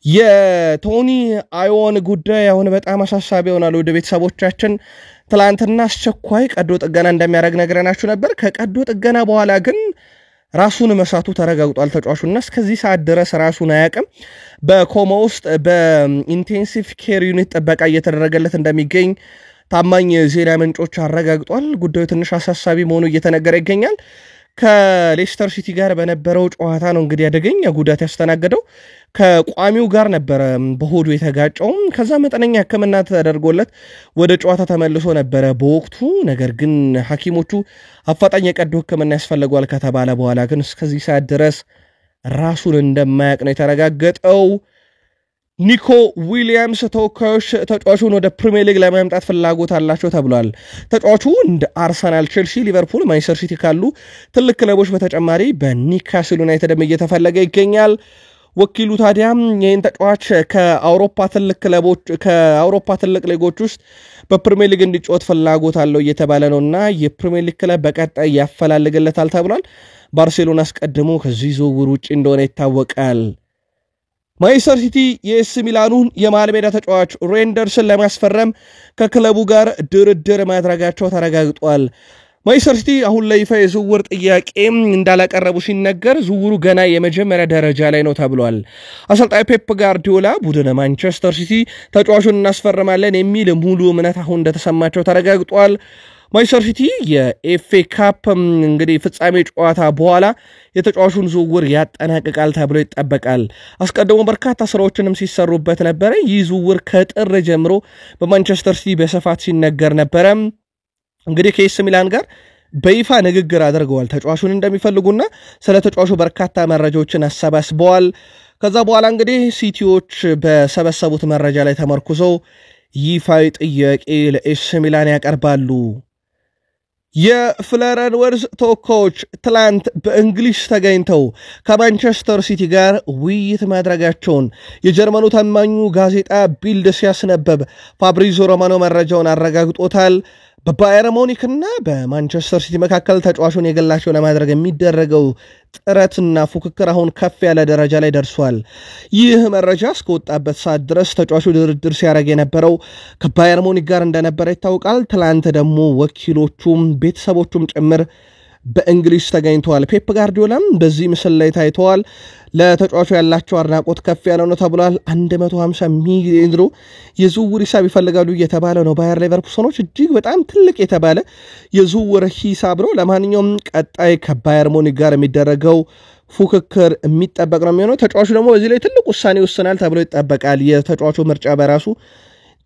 የቶኒ አዮን ጉዳይ አሁን በጣም አሳሳቢ ሆኗል። ወደ ቤተሰቦቻችን ትላንትና አስቸኳይ ቀዶ ጥገና እንደሚያደርግ ነግረናችሁ ነበር። ከቀዶ ጥገና በኋላ ግን ራሱን መሳቱ ተረጋግጧል። ተጫዋቹና እስከዚህ ሰዓት ድረስ ራሱን አያውቅም። በኮማ ውስጥ በኢንቴንሲቭ ኬር ዩኒት ጥበቃ እየተደረገለት እንደሚገኝ ታማኝ ዜና ምንጮች አረጋግጧል። ጉዳዩ ትንሽ አሳሳቢ መሆኑ እየተነገረ ይገኛል። ከሌስተር ሲቲ ጋር በነበረው ጨዋታ ነው እንግዲህ አደገኛ ጉዳት ያስተናገደው። ከቋሚው ጋር ነበረ በሆዱ የተጋጨው። ከዛ መጠነኛ ሕክምና ተደርጎለት ወደ ጨዋታ ተመልሶ ነበረ በወቅቱ። ነገር ግን ሐኪሞቹ አፋጣኝ የቀዶ ሕክምና ያስፈልገዋል ከተባለ በኋላ ግን እስከዚህ ሰዓት ድረስ ራሱን እንደማያውቅ ነው የተረጋገጠው። ኒኮ ዊሊያምስ ተወካዮች ተጫዋቹን ወደ ፕሪሚየር ሊግ ለማምጣት ፍላጎት አላቸው ተብሏል። ተጫዋቹ እንደ አርሰናል፣ ቼልሲ፣ ሊቨርፑል፣ ማንቸስተር ሲቲ ካሉ ትልቅ ክለቦች በተጨማሪ በኒውካስል ዩናይትድም እየተፈለገ ይገኛል። ወኪሉ ታዲያም ይህን ተጫዋች ከአውሮፓ ትልቅ ሊጎች ውስጥ በፕሪሚየር ሊግ እንዲጫወት ፍላጎት አለው እየተባለ ነውና የፕሪሚየር ሊግ ክለብ በቀጣይ ያፈላልግለታል ተብሏል። ባርሴሎና አስቀድሞ ከዚህ ዝውውር ውጪ እንደሆነ ይታወቃል። ማንቸስተር ሲቲ የኤስ ሚላኑን የመሃል ሜዳ ተጫዋች ሬንደርስን ለማስፈረም ከክለቡ ጋር ድርድር ማድረጋቸው ተረጋግጧል። ማንቸስተር ሲቲ አሁን ላይ ይፋ የዝውውር ጥያቄም እንዳላቀረቡ ሲነገር ዝውውሩ ገና የመጀመሪያ ደረጃ ላይ ነው ተብሏል። አሰልጣኝ ፔፕ ጋርዲዮላ ቡድን ማንቸስተር ሲቲ ተጫዋቹን እናስፈርማለን የሚል ሙሉ እምነት አሁን እንደተሰማቸው ተረጋግጧል። ማንቸስተር ሲቲ የኤፍኤ ካፕ እንግዲህ ፍጻሜ ጨዋታ በኋላ የተጫዋቹን ዝውውር ያጠናቅቃል ተብሎ ይጠበቃል። አስቀድሞ በርካታ ስራዎችንም ሲሰሩበት ነበረ። ይህ ዝውውር ከጥር ጀምሮ በማንቸስተር ሲቲ በስፋት ሲነገር ነበረ። እንግዲህ ከኤስ ሚላን ጋር በይፋ ንግግር አድርገዋል። ተጫዋቹን እንደሚፈልጉና ስለ ተጫዋቹ በርካታ መረጃዎችን አሰባስበዋል። ከዛ በኋላ እንግዲህ ሲቲዎች በሰበሰቡት መረጃ ላይ ተመርኩዘው ይፋዊ ጥያቄ ለኤስ ሚላን ያቀርባሉ። የፍለረን ወርዝ ተወካዮች ትላንት በእንግሊዝ ተገኝተው ከማንቸስተር ሲቲ ጋር ውይይት ማድረጋቸውን የጀርመኑ ታማኙ ጋዜጣ ቢልድ ሲያስነበብ ፋብሪዞ ሮማኖ መረጃውን አረጋግጦታል። በባየር ሙኒክና በማንቸስተር ሲቲ መካከል ተጫዋቹን የግላቸው ለማድረግ የሚደረገው ጥረትና ፉክክር አሁን ከፍ ያለ ደረጃ ላይ ደርሷል። ይህ መረጃ እስከወጣበት ሰዓት ድረስ ተጫዋቹ ድርድር ሲያደርግ የነበረው ከባየር ሙኒክ ጋር እንደነበረ ይታወቃል። ትላንት ደግሞ ወኪሎቹም ቤተሰቦቹም ጭምር በእንግሊዝ ተገኝተዋል። ፔፕ ጋርዲዮላም በዚህ ምስል ላይ ታይተዋል። ለተጫዋቹ ያላቸው አድናቆት ከፍ ያለ ነው ተብሏል። 150 ሚሊዮን ዩሮ የዝውውር ሂሳብ ይፈልጋሉ እየተባለ ነው። ባየር ሌቨርኩሰኖች እጅግ በጣም ትልቅ የተባለ የዝውውር ሂሳብ ነው። ለማንኛውም ቀጣይ ከባየር ሙኒክ ጋር የሚደረገው ፉክክር የሚጠበቅ ነው የሚሆነው። ተጫዋቹ ደግሞ በዚህ ላይ ትልቅ ውሳኔ ይወስናል ተብሎ ይጠበቃል። የተጫዋቹ ምርጫ በራሱ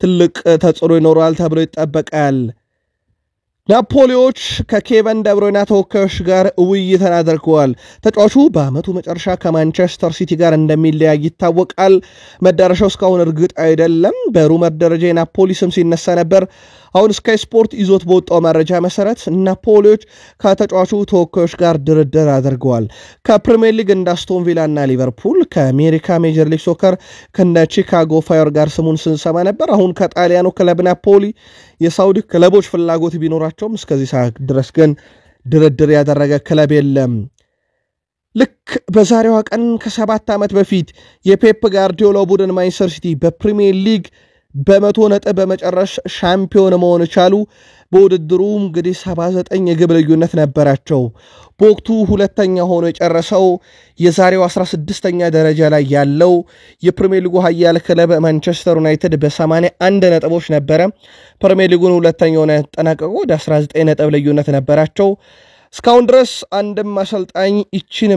ትልቅ ተጽዕኖ ይኖረዋል ተብሎ ይጠበቃል። ናፖሊዎች ከኬቨን ደብሮይና ተወካዮች ጋር ውይይትን አድርገዋል። ተጫዋቹ በአመቱ መጨረሻ ከማንቸስተር ሲቲ ጋር እንደሚለያይ ይታወቃል። መዳረሻው እስካሁን እርግጥ አይደለም። በሩመር ደረጃ የናፖሊ ስም ሲነሳ ነበር። አሁን ስካይ ስፖርት ይዞት በወጣው መረጃ መሰረት ናፖሊዎች ከተጫዋቹ ተወካዮች ጋር ድርድር አድርገዋል። ከፕሪሚየር ሊግ እንደ አስቶን ቪላ እና ሊቨርፑል፣ ከአሜሪካ ሜጀር ሊግ ሶከር ከነ ቺካጎ ፋየር ጋር ስሙን ስንሰማ ነበር። አሁን ከጣሊያኑ ክለብ ናፖሊ የሳውዲ ክለቦች ፍላጎት ቢኖራቸውም እስከዚህ ሰዓት ድረስ ግን ድርድር ያደረገ ክለብ የለም። ልክ በዛሬዋ ቀን ከ7 ዓመት በፊት የፔፕ ጋርዲዮላ ቡድን ማንቸስተር ሲቲ በፕሪሚየር ሊግ በ100 ነጥብ በመጨረሽ ሻምፒዮን መሆን ቻሉ። በውድድሩ እንግዲህ 79 የግብ ልዩነት ነበራቸው። በወቅቱ ሁለተኛ ሆኖ የጨረሰው የዛሬው 16ኛ ደረጃ ላይ ያለው የፕሪሚየር ሊጉ ኃያል ክለብ ማንቸስተር ዩናይትድ በ81 ነጥቦች ነበረ። ፕሪሚየር ሊጉን ሁለተኛ ሆኖ ያጠናቀቀው ወደ 19 ነጥብ ልዩነት ነበራቸው። እስካሁን ድረስ አንድም አሰልጣኝ ይቺን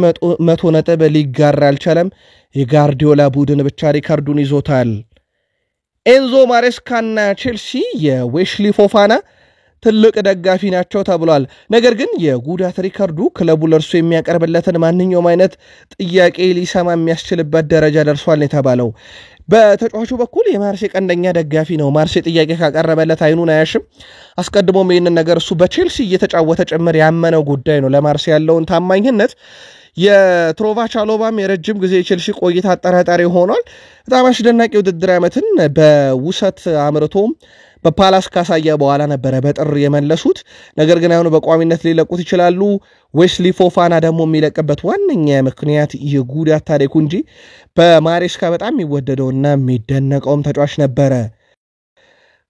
100 ነጥብ ሊጋራ አልቻለም። የጋርዲዮላ ቡድን ብቻ ሪካርዱን ይዞታል። ኤንዞ ማሬስካና ቼልሲ የዌሽሊ ፎፋና ትልቅ ደጋፊ ናቸው ተብሏል። ነገር ግን የጉዳት ሪካርዱ ክለቡ ለእርሱ የሚያቀርብለትን ማንኛውም አይነት ጥያቄ ሊሰማ የሚያስችልበት ደረጃ ደርሷል የተባለው በተጫዋቹ በኩል የማርሴ ቀንደኛ ደጋፊ ነው። ማርሴ ጥያቄ ካቀረበለት አይኑን አያሽም። አስቀድሞም ይህንን ነገር እሱ በቼልሲ እየተጫወተ ጭምር ያመነው ጉዳይ ነው። ለማርሴ ያለውን ታማኝነት የትሮቫ ቻሎባም የረጅም ጊዜ ቼልሲ ቆይታ አጠራጣሪ ሆኗል። በጣም አስደናቂ ውድድር ዓመትን በውሰት አምርቶም በፓላስ ካሳየ በኋላ ነበረ በጥር የመለሱት። ነገር ግን አሁን በቋሚነት ሊለቁት ይችላሉ። ዌስሊ ፎፋና ደግሞ የሚለቅበት ዋነኛ ምክንያት የጉዳት ታሪኩ እንጂ በማሬስካ በጣም የሚወደደውና የሚደነቀውም ተጫዋች ነበረ።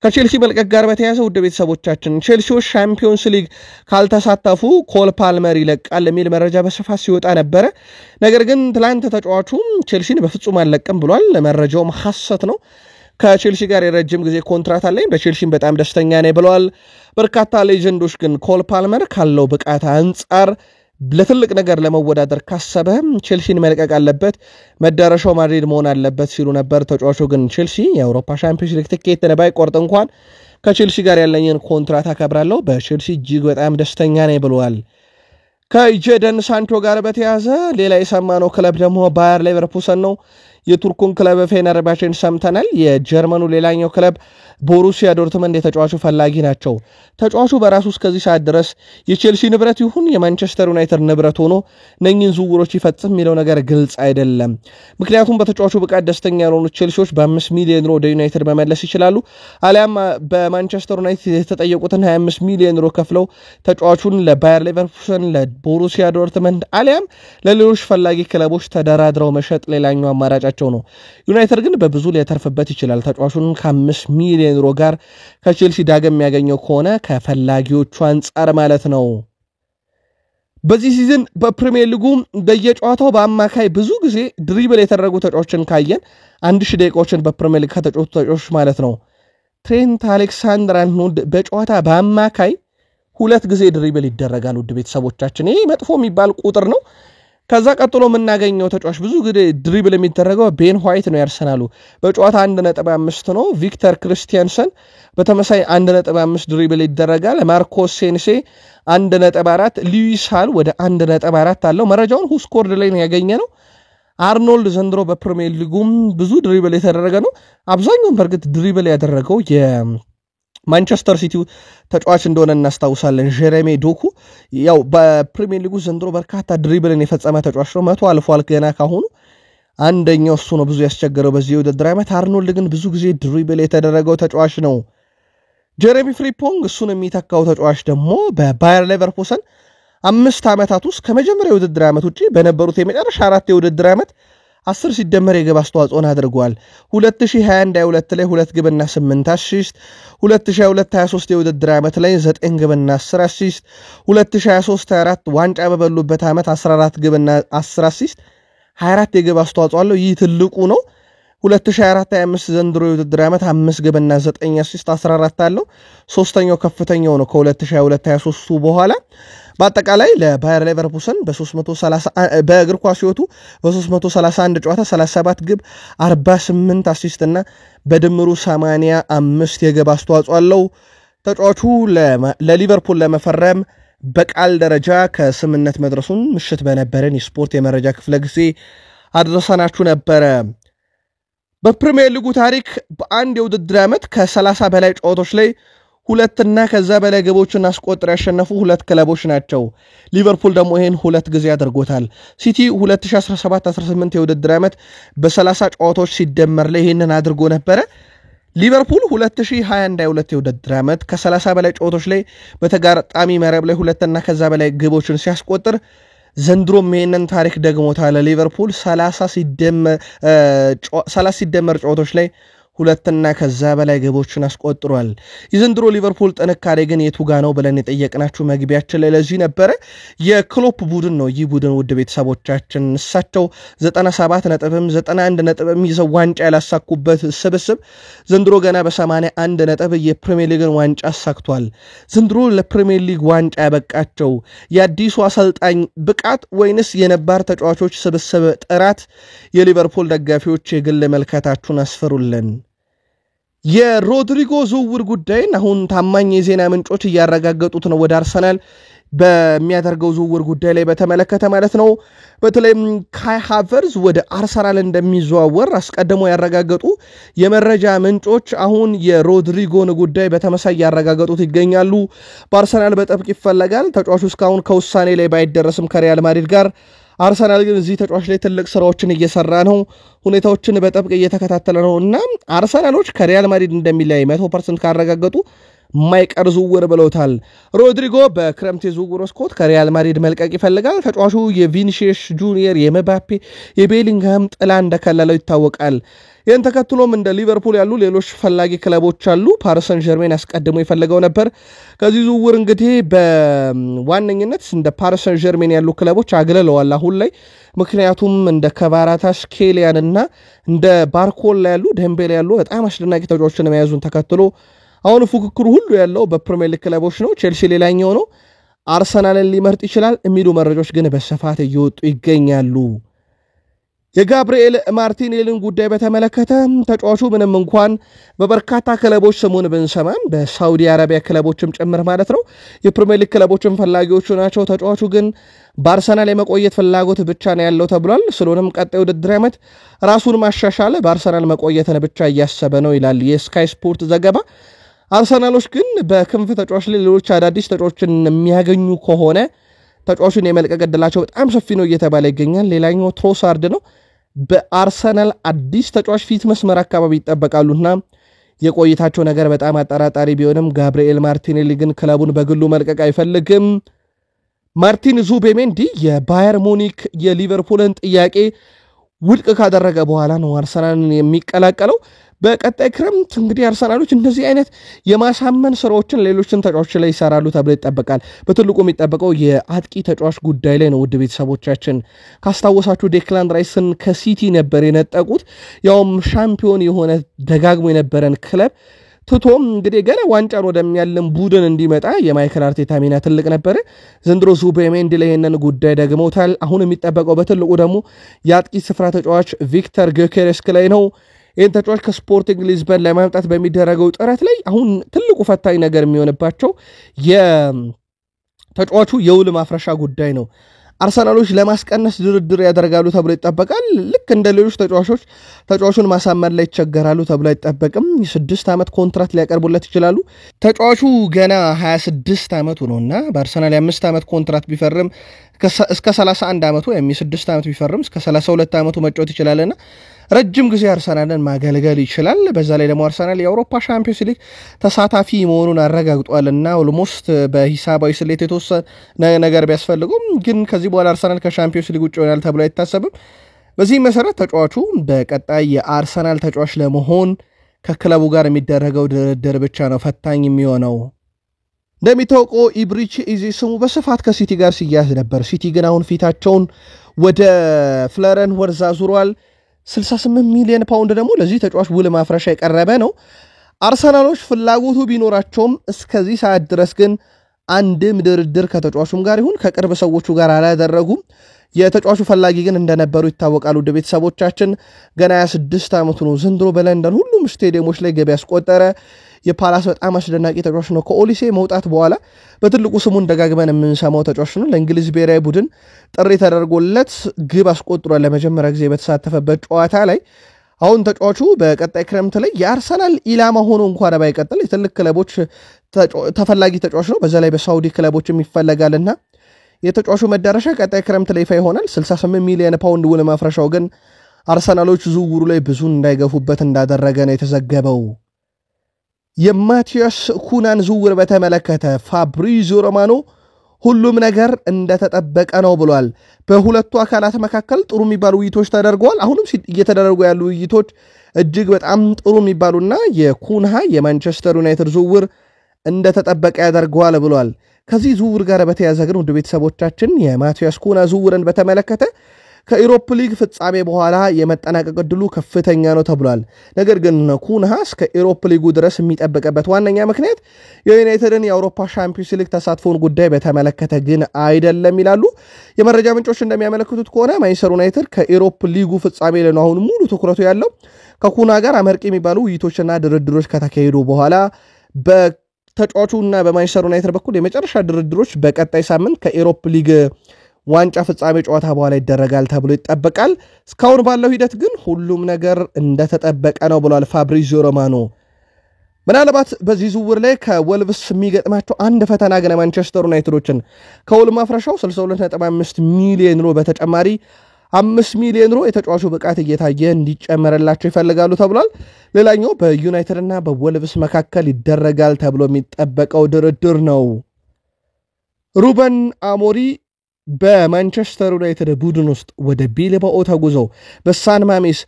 ከቼልሲ መልቀቅ ጋር በተያያዘ ውድ ቤተሰቦቻችን ቼልሲዎች ሻምፒዮንስ ሊግ ካልተሳተፉ ኮል ፓልመር ይለቃል የሚል መረጃ በስፋት ሲወጣ ነበረ። ነገር ግን ትላንት ተጫዋቹም ቼልሲን በፍጹም አልለቅም ብሏል። መረጃውም ሐሰት ነው። ከቼልሲ ጋር የረጅም ጊዜ ኮንትራት አለኝ፣ በቼልሲም በጣም ደስተኛ ነኝ ብለዋል። በርካታ ሌጀንዶች ግን ኮል ፓልመር ካለው ብቃት አንጻር ለትልቅ ነገር ለመወዳደር ካሰበ ቼልሲን መልቀቅ አለበት፣ መዳረሻው ማድሪድ መሆን አለበት ሲሉ ነበር። ተጫዋቹ ግን ቼልሲ የአውሮፓ ሻምፒዮንስ ሊግ ትኬት ባይቆርጥ እንኳን ከቼልሲ ጋር ያለኝን ኮንትራት አከብራለሁ፣ በቼልሲ እጅግ በጣም ደስተኛ ነኝ ብለዋል። ከጀደን ሳንቾ ጋር በተያያዘ ሌላ የሰማነው ክለብ ደግሞ ባየር ሌቨርኩሰን ነው። የቱርኩን ክለብ ፌነርባቼን ሰምተናል። የጀርመኑ ሌላኛው ክለብ ቦሩሲያ ዶርትመንድ የተጫዋቹ ፈላጊ ናቸው። ተጫዋቹ በራሱ እስከዚህ ሰዓት ድረስ የቼልሲ ንብረት ይሁን የማንቸስተር ዩናይትድ ንብረት ሆኖ እነኚህን ዝውውሮች ይፈጽም የሚለው ነገር ግልጽ አይደለም። ምክንያቱም በተጫዋቹ ብቃት ደስተኛ ያልሆኑት ቼልሲዎች በ5 ሚሊዮን ዩሮ ወደ ዩናይትድ መመለስ ይችላሉ። አሊያም በማንቸስተር ዩናይትድ የተጠየቁትን 25 ሚሊዮን ዩሮ ከፍለው ተጫዋቹን ለባየር ሌቨርኩሰን፣ ለቦሩሲያ ዶርትመንድ አሊያም ለሌሎች ፈላጊ ክለቦች ተደራድረው መሸጥ ሌላኛው አማራጫቸው ነው። ዩናይትድ ግን በብዙ ሊያተርፍበት ይችላል። ተጫዋቹን ከ5 ሚሊዮን ዩሮ ጋር ከቼልሲ ዳግም የሚያገኘው ከሆነ ከፈላጊዎቹ አንጻር ማለት ነው። በዚህ ሲዝን በፕሪሚየር ሊጉ በየጨዋታው በአማካይ ብዙ ጊዜ ድሪብል የተደረጉ ተጫዋቾችን ካየን 1000 ደቂቃዎችን በፕሪሚየር ሊግ ከተጫወቱ ተጫዋቾች ማለት ነው ትሬንት አሌክሳንደር-አርኖልድ በጨዋታ በአማካይ 2 ጊዜ ድሪብል ይደረጋል። ውድ ቤተሰቦቻችን ይሄ መጥፎ የሚባል ቁጥር ነው። ከዛ ቀጥሎ የምናገኘው ተጫዋች ብዙ ጊዜ ድሪብል የሚደረገው ቤን ዋይት ነው። ያርሰናሉ በጨዋታ 1.5 ነው። ቪክተር ክሪስቲያንሰን በተመሳይ 1.5 ድሪብል ይደረጋል። ማርኮስ ሴንሴ 1.4፣ ሉዊስ ሃል ወደ 1.4 አለው። መረጃውን ሁስኮርድ ላይ ነው ያገኘ ነው። አርኖልድ ዘንድሮ በፕሪሚየር ሊጉም ብዙ ድሪብል የተደረገ ነው። አብዛኛውን በእርግጥ ድሪብል ያደረገው ማንቸስተር ሲቲ ተጫዋች እንደሆነ እናስታውሳለን። ጀሬሚ ዶኩ ያው በፕሪሚየር ሊጉ ዘንድሮ በርካታ ድሪብልን የፈጸመ ተጫዋች ነው። 100 አልፏል ገና ካሁኑ አንደኛው እሱ ነው ብዙ ያስቸገረው በዚህ ውድድር ዓመት። አርኖልድ ግን ብዙ ጊዜ ድሪብል የተደረገው ተጫዋች ነው። ጀሬሚ ፍሪምፖንግ እሱን የሚተካው ተጫዋች ደግሞ በባየር ሌቨርኩሰን 5 ዓመታት ውስጥ ከመጀመሪያው ውድድር ዓመት ውጪ በነበሩት የመጨረሻ 4 የውድድር ዓመት 10 ሲደመር የግብ አስተዋጽኦን አድርጓል። 2021-22 ላይ 2 ግብና 8 አሲስት፣ 2022-23 የውድድር ዓመት ላይ 9 ግብና 10 አሲስት፣ 2023-24 ዋንጫ በበሉበት ዓመት 14 ግብና 10 አሲስት 24 የግብ አስተዋጽኦ አለው። ይህ ትልቁ ነው። 2024-25 ዘንድሮ የውድድር ዓመት 5 ግብና 9 አሲስት 14 አለው። ሶስተኛው ከፍተኛው ነው ከ2022-23 በኋላ። በአጠቃላይ ለባየር ሌቨርኩሰን በእግር ኳስ ሕይወቱ በ331 ጨዋታ 37 ግብ 48 አሲስት እና በድምሩ 85 የግብ አስተዋጽኦ አለው። ተጫዋቹ ለሊቨርፑል ለመፈረም በቃል ደረጃ ከስምነት መድረሱን ምሽት በነበረን የስፖርት የመረጃ ክፍለ ጊዜ አድረሰናችሁ ነበረ። በፕሪሚየር ሊጉ ታሪክ በአንድ የውድድር ዓመት ከ30 በላይ ጨዋታዎች ላይ 2 እና ከዛ በላይ ግቦችን አስቆጥረው ያሸነፉ 2 ክለቦች ናቸው። ሊቨርፑል ደግሞ ይሄን 2 ጊዜ አድርጎታል። ሲቲ 2017-18 የውድድር ዓመት በ30 ጨዋታዎች ሲደመር ላይ ይሄንን አድርጎ ነበረ። ሊቨርፑል 2021-22 የውድድር ዓመት ከ30 በላይ ጨዋታዎች ላይ በተጋጣሚ መረብ ላይ 2 እና ከዛ በላይ ግቦችን ሲያስቆጥር ዘንድሮም ይሄንን ታሪክ ደግሞታል። ሊቨርፑል 30 ሲደመር ጨዋታዎች ላይ 2 እና ከዛ በላይ ግቦችን አስቆጥሯል። የዘንድሮ ሊቨርፑል ጥንካሬ ግን የቱጋ ነው ብለን የጠየቅናችሁ መግቢያችን ላይ ለዚህ ነበረ። የክሎፕ ቡድን ነው ይህ ቡድን ውድ ቤተሰቦቻችን። እሳቸው 97 ነጥብም 91 ነጥብም ይዘው ዋንጫ ያላሳኩበት ስብስብ ዘንድሮ ገና በ81 ነጥብ የፕሪሚየር ሊግን ዋንጫ አሳክቷል። ዘንድሮ ለፕሪሚየር ሊግ ዋንጫ ያበቃቸው የአዲሱ አሰልጣኝ ብቃት ወይንስ የነባር ተጫዋቾች ስብስብ ጥራት? የሊቨርፑል ደጋፊዎች የግል መልከታችሁን አስፈሩልን። የሮድሪጎ ዝውውር ጉዳይን አሁን ታማኝ የዜና ምንጮች እያረጋገጡት ነው። ወደ አርሰናል በሚያደርገው ዝውውር ጉዳይ ላይ በተመለከተ ማለት ነው። በተለይም ካይ ሃቨርዝ ወደ አርሰናል እንደሚዘዋወር አስቀድሞ ያረጋገጡ የመረጃ ምንጮች አሁን የሮድሪጎን ጉዳይ በተመሳይ ያረጋገጡት ይገኛሉ። በአርሰናል በጥብቅ ይፈለጋል። ተጫዋቹ እስካሁን ከውሳኔ ላይ ባይደረስም ከሪያል ማድሪድ ጋር አርሰናል ግን እዚህ ተጫዋች ላይ ትልቅ ስራዎችን እየሰራ ነው ሁኔታዎችን በጥብቅ እየተከታተለ ነውና አርሰናሎች ከሪያል ማድሪድ እንደሚለያይ 100% ካረጋገጡ ማይቀር ዝውውር ብለውታል ሮድሪጎ በክረምት የዝውውር መስኮት ከሪያል ማድሪድ መልቀቅ ይፈልጋል ተጫዋቹ የቪኒሺየስ ጁኒየር የመባፔ የቤሊንግሃም ጥላ እንደከለለው ይታወቃል ይህን ተከትሎም እንደ ሊቨርፑል ያሉ ሌሎች ፈላጊ ክለቦች አሉ ፓሪስ ሰን ዠርሜን አስቀድሞ ይፈልገው ነበር ከዚህ ዝውውር እንግዲህ በዋነኝነት እንደ ፓሪስ ሰን ዠርሜን ያሉ ክለቦች አግለለዋል አሁን ላይ ምክንያቱም እንደ ከባራታስ ኬሊያንና እንደ ባርኮላ ያሉ ደምቤላ ያሉ በጣም አስደናቂ ተጫዋቾችን መያዙን ተከትሎ አሁን ፉክክሩ ሁሉ ያለው በፕሪሚየር ሊግ ክለቦች ነው ቼልሲ ሌላኛው ነው አርሰናልን ሊመርጥ ይችላል የሚሉ መረጃዎች ግን በስፋት እየወጡ ይገኛሉ የጋብሪኤል ማርቲኔሊን ጉዳይ በተመለከተ ተጫዋቹ ምንም እንኳን በበርካታ ክለቦች ስሙን ብንሰማም በሳውዲ አረቢያ ክለቦችም ጭምር ማለት ነው የፕሪሚየር ሊግ ክለቦችም ፈላጊዎቹ ናቸው ተጫዋቹ ግን በአርሰናል የመቆየት ፍላጎት ብቻ ነው ያለው ተብሏል ስለሆነም ቀጣይ ውድድር ዓመት ራሱን ማሻሻለ በአርሰናል መቆየትን ብቻ እያሰበ ነው ይላል የስካይ ስፖርት ዘገባ አርሰናሎች ግን በክንፍ ተጫዋች ላይ ሌሎች አዳዲስ ተጫዋቾችን የሚያገኙ ከሆነ ተጫዋቹን የመልቀቅ ዕድላቸው በጣም ሰፊ ነው እየተባለ ይገኛል ሌላኛው ትሮሳርድ ነው በአርሰናል አዲስ ተጫዋች ፊት መስመር አካባቢ ይጠበቃሉና የቆይታቸው ነገር በጣም አጠራጣሪ ቢሆንም ጋብሪኤል ማርቲኔሊ ግን ክለቡን በግሉ መልቀቅ አይፈልግም ማርቲን ዙቤሜንዲ የባየር ሙኒክ የሊቨርፑልን ጥያቄ ውድቅ ካደረገ በኋላ ነው አርሰናልን የሚቀላቀለው በቀጣይ ክረምት እንግዲህ አርሰናሎች እንደዚህ አይነት የማሳመን ስራዎችን ሌሎችን ተጫዋቾች ላይ ይሰራሉ ተብሎ ይጠበቃል በትልቁ የሚጠበቀው የአጥቂ ተጫዋች ጉዳይ ላይ ነው ውድ ቤተሰቦቻችን ካስታወሳችሁ ዴክላን ራይስን ከሲቲ ነበር የነጠቁት ያውም ሻምፒዮን የሆነ ደጋግሞ የነበረን ክለብ ትቶም እንግዲህ ገና ዋንጫን ወደሚያለም ቡድን እንዲመጣ የማይክል አርቴታ ሚና ትልቅ ነበር ዘንድሮ ዙቤሜንዲ ላይ የነን ጉዳይ ደግሞታል አሁን የሚጠበቀው በትልቁ ደግሞ የአጥቂ ስፍራ ተጫዋች ቪክተር ጊዮኬሬስ ላይ ነው ይህን ተጫዋች ከስፖርቲንግ ሊዝበን ለማምጣት በሚደረገው ጥረት ላይ አሁን ትልቁ ፈታኝ ነገር የሚሆንባቸው የተጫዋቹ የውል ማፍረሻ ጉዳይ ነው አርሰናሎች ለማስቀነስ ድርድር ያደርጋሉ ተብሎ ይጠበቃል ልክ እንደ ሌሎች ተጫዋቾች ተጫዋቹን ማሳመን ላይ ይቸገራሉ ተብሎ አይጠበቅም የ6 ዓመት ኮንትራክት ሊያቀርቡለት ይችላሉ ተጫዋቹ ገና 26 ዓመቱ ነውና በአርሰናል የ5 ዓመት ኮንትራክት ቢፈርም እስከ 31 ዓመቱ ወይም የ6 ዓመት ቢፈርም እስከ 32 ዓመቱ መጫወት ይችላልና ረጅም ጊዜ አርሰናልን ማገልገል ይችላል በዛ ላይ ደግሞ አርሰናል የአውሮፓ ሻምፒዮንስ ሊግ ተሳታፊ መሆኑን አረጋግጧልና ኦልሞስት በሂሳባዊ ስሌት የተወሰነ ነገር ቢያስፈልጉም ግን ከዚህ በኋላ አርሰናል ከሻምፒዮንስ ሊግ ውጭ ይሆናል ተብሎ አይታሰብም በዚህ መሰረት ተጫዋቹ በቀጣይ የአርሰናል ተጫዋች ለመሆን ከክለቡ ጋር የሚደረገው ድርድር ብቻ ነው ፈታኝ የሚሆነው እንደሚታወቀው ኢብሪቺ ኢዜ ስሙ በስፋት ከሲቲ ጋር ሲያዝ ነበር ሲቲ ግን አሁን ፊታቸውን ወደ ፍለረን ወርዝ አዙሯል 68 ሚሊዮን ፓውንድ ደግሞ ለዚህ ተጫዋች ውል ማፍረሻ የቀረበ ነው አርሰናሎች ፍላጎቱ ቢኖራቸውም እስከዚህ ሰዓት ድረስ ግን አንድም ድርድር ከተጫዋቹም ጋር ይሁን ከቅርብ ሰዎቹ ጋር አላደረጉም የተጫዋቹ ፈላጊ ግን እንደነበሩ ይታወቃሉ ወደ ቤተሰቦቻችን ገና 26 ዓመቱ ነው ዘንድሮ በለንደን ሁሉም ስቴዲየሞች ላይ ገቢ ያስቆጠረ የፓላስ በጣም አስደናቂ ተጫዋች ነው ከኦሊሴ መውጣት በኋላ በትልቁ ስሙን ደጋግመን የምንሰማው ተጫዋች ነው ለእንግሊዝ ብሔራዊ ቡድን ጥሪ ተደርጎለት ግብ አስቆጥሯል ለመጀመሪያ ጊዜ በተሳተፈበት ጨዋታ ላይ አሁን ተጫዋቹ በቀጣይ ክረምት ላይ የአርሰናል ኢላማ ሆኖ እንኳን ባይቀጥል የትልቅ ክለቦች ተፈላጊ ተጫዋች ነው በዛ ላይ በሳውዲ ክለቦችም ይፈለጋልና የተጫዋቹ መዳረሻ ቀጣይ ክረምት ላይ ይፋ ይሆናል 68 ሚሊዮን ፓውንድ ውል ማፍረሻው ግን አርሰናሎች ዝውውሩ ላይ ብዙ እንዳይገፉበት እንዳደረገ ነው የተዘገበው የማቲያስ ኩናን ዝውውር በተመለከተ ፋብሪዚዮ ሮማኖ ሁሉም ነገር እንደተጠበቀ ነው ብሏል በሁለቱ አካላት መካከል ጥሩ የሚባሉ ውይይቶች ተደርገዋል አሁንም እየተደረጉ ያሉ ውይይቶች እጅግ በጣም ጥሩ የሚባሉና የኩንሃ የማንቸስተር ዩናይትድ ዝውውር እንደተጠበቀ ያደርገዋል ብሏል ከዚህ ዝውውር ጋር በተያያዘ ግን ወደ ቤተሰቦቻችን የማቲያስ ኩና ዝውውርን በተመለከተ ከኢሮፕ ሊግ ፍጻሜ በኋላ የመጠናቀቅ ዕድሉ ከፍተኛ ነው ተብሏል ነገር ግን ኩንሃ እስከ ኢሮፕ ሊጉ ድረስ የሚጠበቅበት ዋነኛ ምክንያት የዩናይትድን የአውሮፓ ሻምፒዮንስ ሊግ ተሳትፎን ጉዳይ በተመለከተ ግን አይደለም ይላሉ የመረጃ ምንጮች እንደሚያመለክቱት ከሆነ ማንቸስተር ዩናይትድ ከኢሮፕ ሊጉ ፍጻሜ ላይ ነው አሁን ሙሉ ትኩረቱ ያለው ከኩና ጋር አመርቂ የሚባሉ ውይይቶችና ድርድሮች ከተካሄዱ በኋላ በተጫዋቹና በማንቸስተር ዩናይትድ በኩል የመጨረሻ ድርድሮች በቀጣይ ሳምንት ከኢሮፕ ሊግ ዋንጫ ፍጻሜ ጨዋታ በኋላ ይደረጋል ተብሎ ይጠበቃል እስካሁን ባለው ሂደት ግን ሁሉም ነገር እንደተጠበቀ ነው ብሏል ፋብሪዚዮ ሮማኖ ምናልባት በዚህ ዝውውር ላይ ከወልቭስ የሚገጥማቸው አንድ ፈተና ግን ማንቸስተር ዩናይትዶችን ከውል ማፍረሻው 62.5 ሚሊዮን ዩሮ በተጨማሪ 5 ሚሊዮን ዩሮ የተጫዋቹ ብቃት እየታየ እንዲጨመረላቸው ይፈልጋሉ ተብሏል። ሌላኛው በዩናይትድና በወልቭስ መካከል ይደረጋል ተብሎ የሚጠበቀው ድርድር ነው። ሩበን አሞሪ በማንቸስተር ዩናይትድ ቡድን ውስጥ ወደ ቢልባኦ ተጉዘው በሳን ማሜስ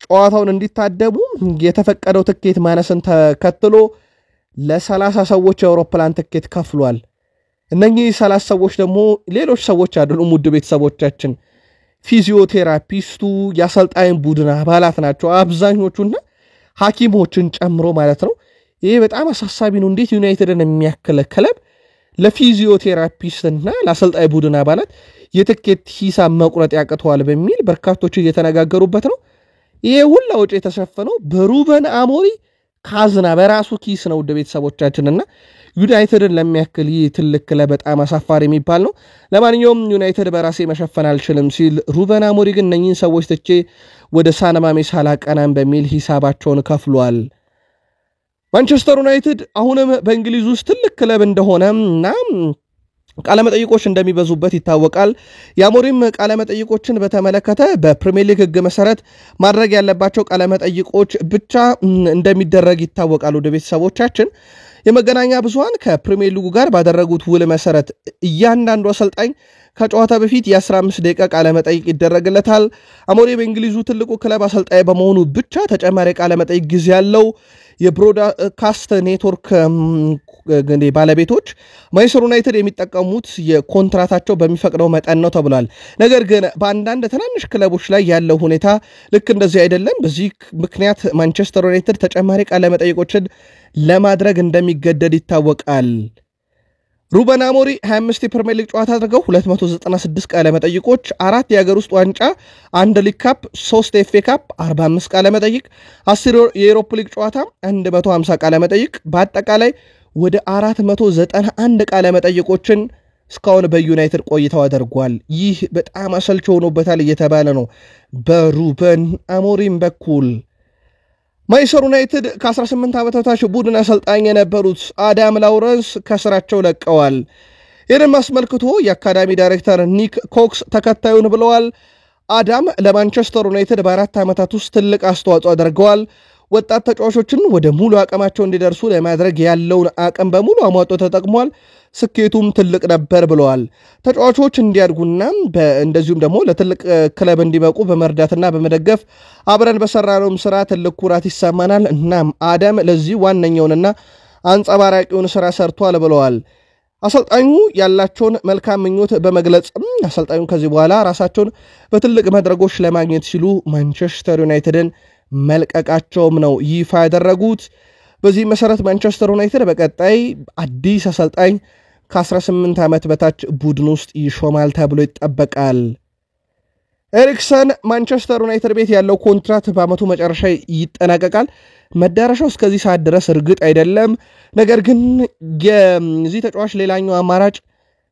ጨዋታውን እንዲታደሙ የተፈቀደው ትኬት ማነስን ተከትሎ ለ30 ሰዎች የአውሮፕላን ትኬት ከፍሏል። እነኚህ 30 ሰዎች ደግሞ ሌሎች ሰዎች አይደሉም። ውድ ቤተሰቦቻችን ፊዚዮቴራፒስቱ የአሰልጣኝ ቡድን አባላት ናቸው አብዛኞቹና ሐኪሞችን ጨምሮ ማለት ነው። ይሄ በጣም አሳሳቢ ነው። እንዴት ዩናይትድን የሚያክል ክለብ ለፊዚዮቴራፒስትና ለአሰልጣኝ ቡድን አባላት የትኬት ሂሳብ መቁረጥ ያቅተዋል በሚል በርካቶች እየተነጋገሩበት ነው። ይሄ ሁሉ ወጪ የተሸፈነው በሩበን አሞሪ ካዝና በራሱ ኪስ ነው። ውድ ቤተሰቦቻችንና ዩናይትድን ለሚያክል ይህ ትልቅ ክለብ በጣም አሳፋሪ የሚባል ነው። ለማንኛውም ዩናይትድ በራሴ መሸፈን አልችልም ሲል ሩበን አሞሪ ግን እነኚህን ሰዎች ትቼ ወደ ሳን ማሜስ አላቀናም በሚል ሂሳባቸውን ከፍሏል። ማንቸስተር ዩናይትድ አሁንም በእንግሊዝ ውስጥ ትልቅ ክለብ እንደሆነ እና ቃለመጠይቆች እንደሚበዙበት ይታወቃል። የአሞሪም ቃለመጠይቆችን በተመለከተ በፕሪሚየር ሊግ ሕግ መሰረት ማድረግ ያለባቸው ቃለመጠይቆች ብቻ እንደሚደረግ ይታወቃል። ወደ ቤተሰቦቻችን የመገናኛ ብዙሃን ከፕሪሚየር ሊጉ ጋር ባደረጉት ውል መሰረት እያንዳንዱ አሰልጣኝ ከጨዋታ በፊት የ15 ደቂቃ ቃለመጠይቅ ይደረግለታል። አሞሪ በእንግሊዙ ትልቁ ክለብ አሰልጣኝ በመሆኑ ብቻ ተጨማሪ ቃለመጠይቅ ጊዜ ያለው የብሮድካስት ኔትወርክ ባለቤቶች ማንቸስተር ዩናይትድ የሚጠቀሙት የኮንትራታቸው በሚፈቅደው መጠን ነው ተብሏል። ነገር ግን በአንዳንድ ትናንሽ ክለቦች ላይ ያለው ሁኔታ ልክ እንደዚህ አይደለም። በዚህ ምክንያት ማንቸስተር ዩናይትድ ተጨማሪ ቃለመጠይቆችን ለማድረግ እንደሚገደድ ይታወቃል። ሩበን አሞሪ 25 የፕሪሚየር ሊግ ጨዋታ አድርገው 296 ቃለመጠይቆች፣ 4 የሀገር ውስጥ ዋንጫ፣ 1 ሊግ ካፕ፣ 3 ኤፍኤ ካፕ፣ 45 ቃለመጠይቅ፣ 10 የዩሮፓ ሊግ ጨዋታ፣ 150 ቃለመጠይቅ፣ በአጠቃላይ ወደ 491 ቃለመጠይቆችን እስካሁን በዩናይትድ ቆይተው አድርጓል። ይህ በጣም አሰልች ሆኖበታል እየተባለ ነው በሩበን አሞሪም በኩል። ማንቸስተር ዩናይትድ ከ18 ዓመት በታች ቡድን አሰልጣኝ የነበሩት አዳም ላውረንስ ከስራቸው ለቀዋል። ይህንም አስመልክቶ የአካዳሚ ዳይሬክተር ኒክ ኮክስ ተከታዩን ብለዋል። አዳም ለማንቸስተር ዩናይትድ በ4 ዓመታት ውስጥ ትልቅ አስተዋጽኦ አድርገዋል። ወጣት ተጫዋቾችን ወደ ሙሉ አቅማቸው እንዲደርሱ ለማድረግ ያለውን አቅም በሙሉ አሟጦ ተጠቅሟል። ስኬቱም ትልቅ ነበር ብለዋል። ተጫዋቾች እንዲያድጉና እንደዚሁም ደግሞ ለትልቅ ክለብ እንዲበቁ በመርዳትና በመደገፍ አብረን በሰራነውም ስራ ትልቅ ኩራት ይሰማናል። እናም አዳም ለዚህ ዋነኛውንና አንጸባራቂውን ስራ ሰርቷል ብለዋል። አሰልጣኙ ያላቸውን መልካም ምኞት በመግለጽ አሰልጣኙ ከዚህ በኋላ ራሳቸውን በትልቅ መድረጎች ለማግኘት ሲሉ ማንቸስተር ዩናይትድን መልቀቃቸውም ነው ይፋ ያደረጉት። በዚህ መሰረት ማንቸስተር ዩናይትድ በቀጣይ አዲስ አሰልጣኝ ከ18 ዓመት በታች ቡድን ውስጥ ይሾማል ተብሎ ይጠበቃል። ኤሪክሰን ማንቸስተር ዩናይትድ ቤት ያለው ኮንትራት በአመቱ መጨረሻ ይጠናቀቃል። መዳረሻው እስከዚህ ሰዓት ድረስ እርግጥ አይደለም። ነገር ግን የዚህ ተጫዋች ሌላኛው አማራጭ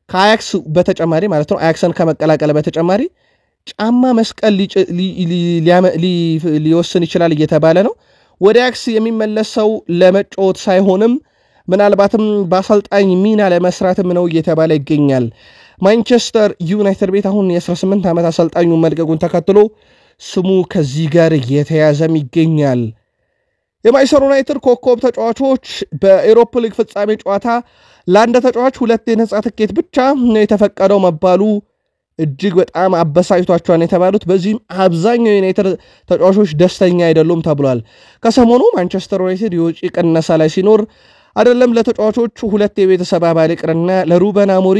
ከአያክስ በተጨማሪ ማለት ነው አያክስን ከመቀላቀል በተጨማሪ ጫማ መስቀል ሊወስን ይችላል እየተባለ ነው። ወደ አያክስ የሚመለሰው ለመጫወት ሳይሆንም ምናልባትም በአሰልጣኝ ሚና ለመስራትም ነው እየተባለ ይገኛል። ማንቸስተር ዩናይትድ ቤት አሁን የ18 ዓመት አሰልጣኙ መልቀቁን ተከትሎ ስሙ ከዚህ ጋር የተያዘም ይገኛል። የማንቸስተር ዩናይትድ ኮከብ ተጫዋቾች በኤሮፓ ሊግ ፍጻሜ ጨዋታ ለአንድ ተጫዋች 2 የነጻ ትኬት ብቻ ነው የተፈቀደው መባሉ እጅግ በጣም አበሳጭቷቸዋል የተባሉት። በዚህም አብዛኛው የዩናይትድ ተጫዋቾች ደስተኛ አይደሉም ተብሏል። ከሰሞኑ ማንቸስተር ዩናይትድ የውጪ ቅነሳ ላይ ሲኖር አይደለም ለተጫዋቾቹ 2 የቤተሰብ አባል ይቅርና ለሩበን አሞሪ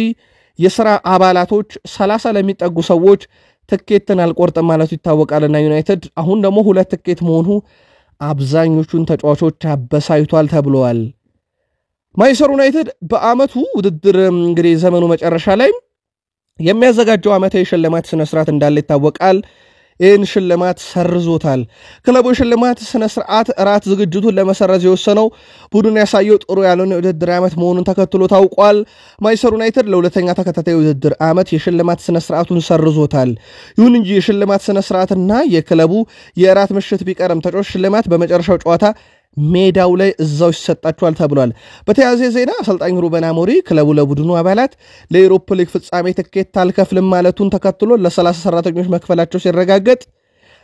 የሥራ አባላቶች 30 ለሚጠጉ ሰዎች ትኬትን አልቆርጥም ማለቱ ይታወቃልና ዩናይትድ አሁን ደግሞ 2 ትኬት መሆኑ አብዛኞቹን ተጫዋቾች አበሳጭቷል ተብሏል። ማንቸስተር ዩናይትድ በአመቱ ውድድር እንግዲህ ዘመኑ መጨረሻ ላይ የሚያዘጋጀው ዓመታዊ ሽልማት ስነ ስርዓት እንዳለ ይታወቃል። ይህን ሽልማት ሰርዞታል። ክለቡ ሽልማት ስነ ስርዓት ራት ዝግጅቱን ለመሰረዝ የወሰነው ቡድን ያሳየው ጥሩ ያልሆነ ውድድር ዓመት መሆኑን ተከትሎ ታውቋል። ማንቸስተር ዩናይትድ ለሁለተኛ ተከታታይ ውድድር ዓመት የሽልማት ስነ ስርዓቱን ሰርዞታል። ይሁን እንጂ የሽልማት ስነ ስርዓትና የክለቡ የራት ምሽት ቢቀርም ተጫዋች ሽልማት በመጨረሻው ጨዋታ ሜዳው ላይ እዛው ይሰጣቸዋል ተብሏል። በተያያዘ ዜና አሰልጣኝ ሩበን አሞሪም ክለቡ ለቡድኑ አባላት ለዩሮፓ ሊግ ፍጻሜ ትኬት አልከፍልም ማለቱን ተከትሎ ለ30 ሰራተኞች መክፈላቸው ሲረጋገጥ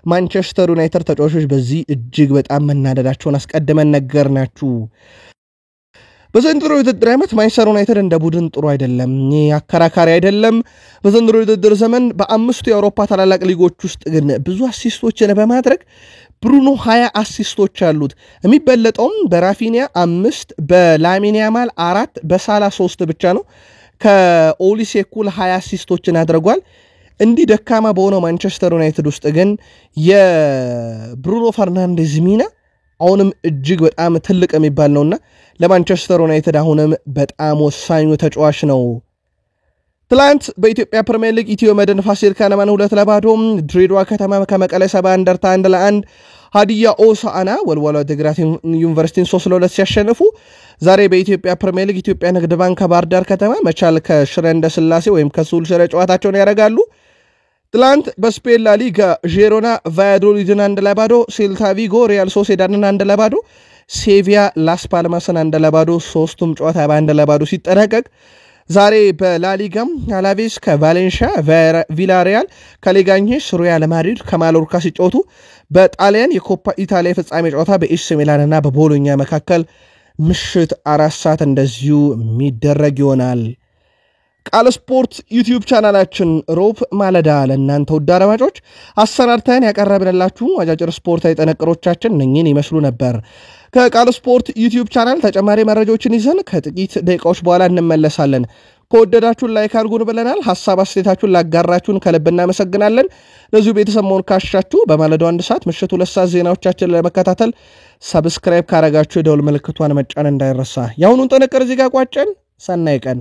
ማንቸስተር ዩናይትድ ተጫዋቾች በዚህ እጅግ በጣም መናደዳቸውን አስቀድመን ነገርናችሁ። በዘንድሮ የውድድር ዓመት ማንቸስተር ዩናይትድ እንደ ቡድን ጥሩ አይደለም፣ አከራካሪ አይደለም። በዘንድሮ የውድድር ዘመን በአምስቱ የአውሮፓ ታላላቅ ሊጎች ውስጥ ግን ብዙ አሲስቶችን በማድረግ ብሩኖ 20 አሲስቶች አሉት። የሚበለጠውም በራፊኒያ 5፣ በላሚን ያማል 4፣ በሳላ 3 ብቻ ነው። ከኦሊሴ እኩል 20 አሲስቶችን አድርጓል። እንዲህ ደካማ በሆነው ማንቸስተር ዩናይትድ ውስጥ ግን የብሩኖ ፈርናንዴዝ ሚና አሁንም እጅግ በጣም ትልቅ የሚባል ነውና ለማንቸስተር ዩናይትድ አሁንም በጣም ወሳኙ ተጫዋች ነው። ትላንት በኢትዮጵያ ፕሪሚየር ሊግ ኢትዮ መድን ፋሲል ከነማን 2-0፣ ድሬዳዋ ከተማ ከመቀለ ሰባ እንደርታ 1-1፣ ሀዲያ ሆሳዕና ወልዋሎ ዓዲግራት ዩኒቨርሲቲን 3-2 ሲያሸንፉ ዛሬ በኢትዮጵያ ፕሪሚየር ሊግ ኢትዮጵያ ንግድ ባንክ ከባህር ዳር ከተማ መቻል ከሽረ እንዳስላሴ ወይም ከሱል ሽረ ጨዋታቸውን ያደርጋሉ። ትላንት በስፔን ላ ሊጋ ዢሮና ቫያዶሊድን 1-0፣ ሴልታ ቪጎ ሪያል ሶሴዳድን 1-0፣ ሴቪያ ላስ ፓልማስን 1-0፣ ሶስቱም ጨዋታ በ1-0 ሲጠናቀቅ ዛሬ በላሊጋም አላቬስ ከቫሌንሺያ፣ ቪላሪያል ከሌጋኝስ፣ ሪያል ማድሪድ ከማሎርካ ሲጫወቱ በጣሊያን የኮፓ ኢታሊያ ፍጻሜ ጨዋታ በኤሲ ሚላንና በቦሎኛ መካከል ምሽት 4 ሰዓት እንደዚሁ የሚደረግ ይሆናል። ቃል ስፖርት ዩቲዩብ ቻናላችን ሮብ ማለዳ ለእናንተ ውድ አድማጮች አሰናድተን ያቀረብንላችሁ አጫጭር ስፖርታዊ ጥንቅሮቻችን እነኚህን ይመስሉ ነበር። ከቃል ስፖርት ዩቲዩብ ቻናል ተጨማሪ መረጃዎችን ይዘን ከጥቂት ደቂቃዎች በኋላ እንመለሳለን። ከወደዳችሁን ላይክ አድርጉን ብለናል። ሐሳብ አስተያየታችሁን ላጋራችሁን ከልብ እናመሰግናለን። ለዚሁ ቤተሰብ መሆን ካሻችሁ በማለዳው 1 ሰዓት ምሽት 2 ሰዓት ዜናዎቻችንን ለመከታተል ሰብስክራይብ ካረጋችሁ የደውል ምልክቷን መጫን እንዳይረሳ። የአሁኑን ጥንቅር እዚህ ጋር ቋጨን። ሰናይ ቀን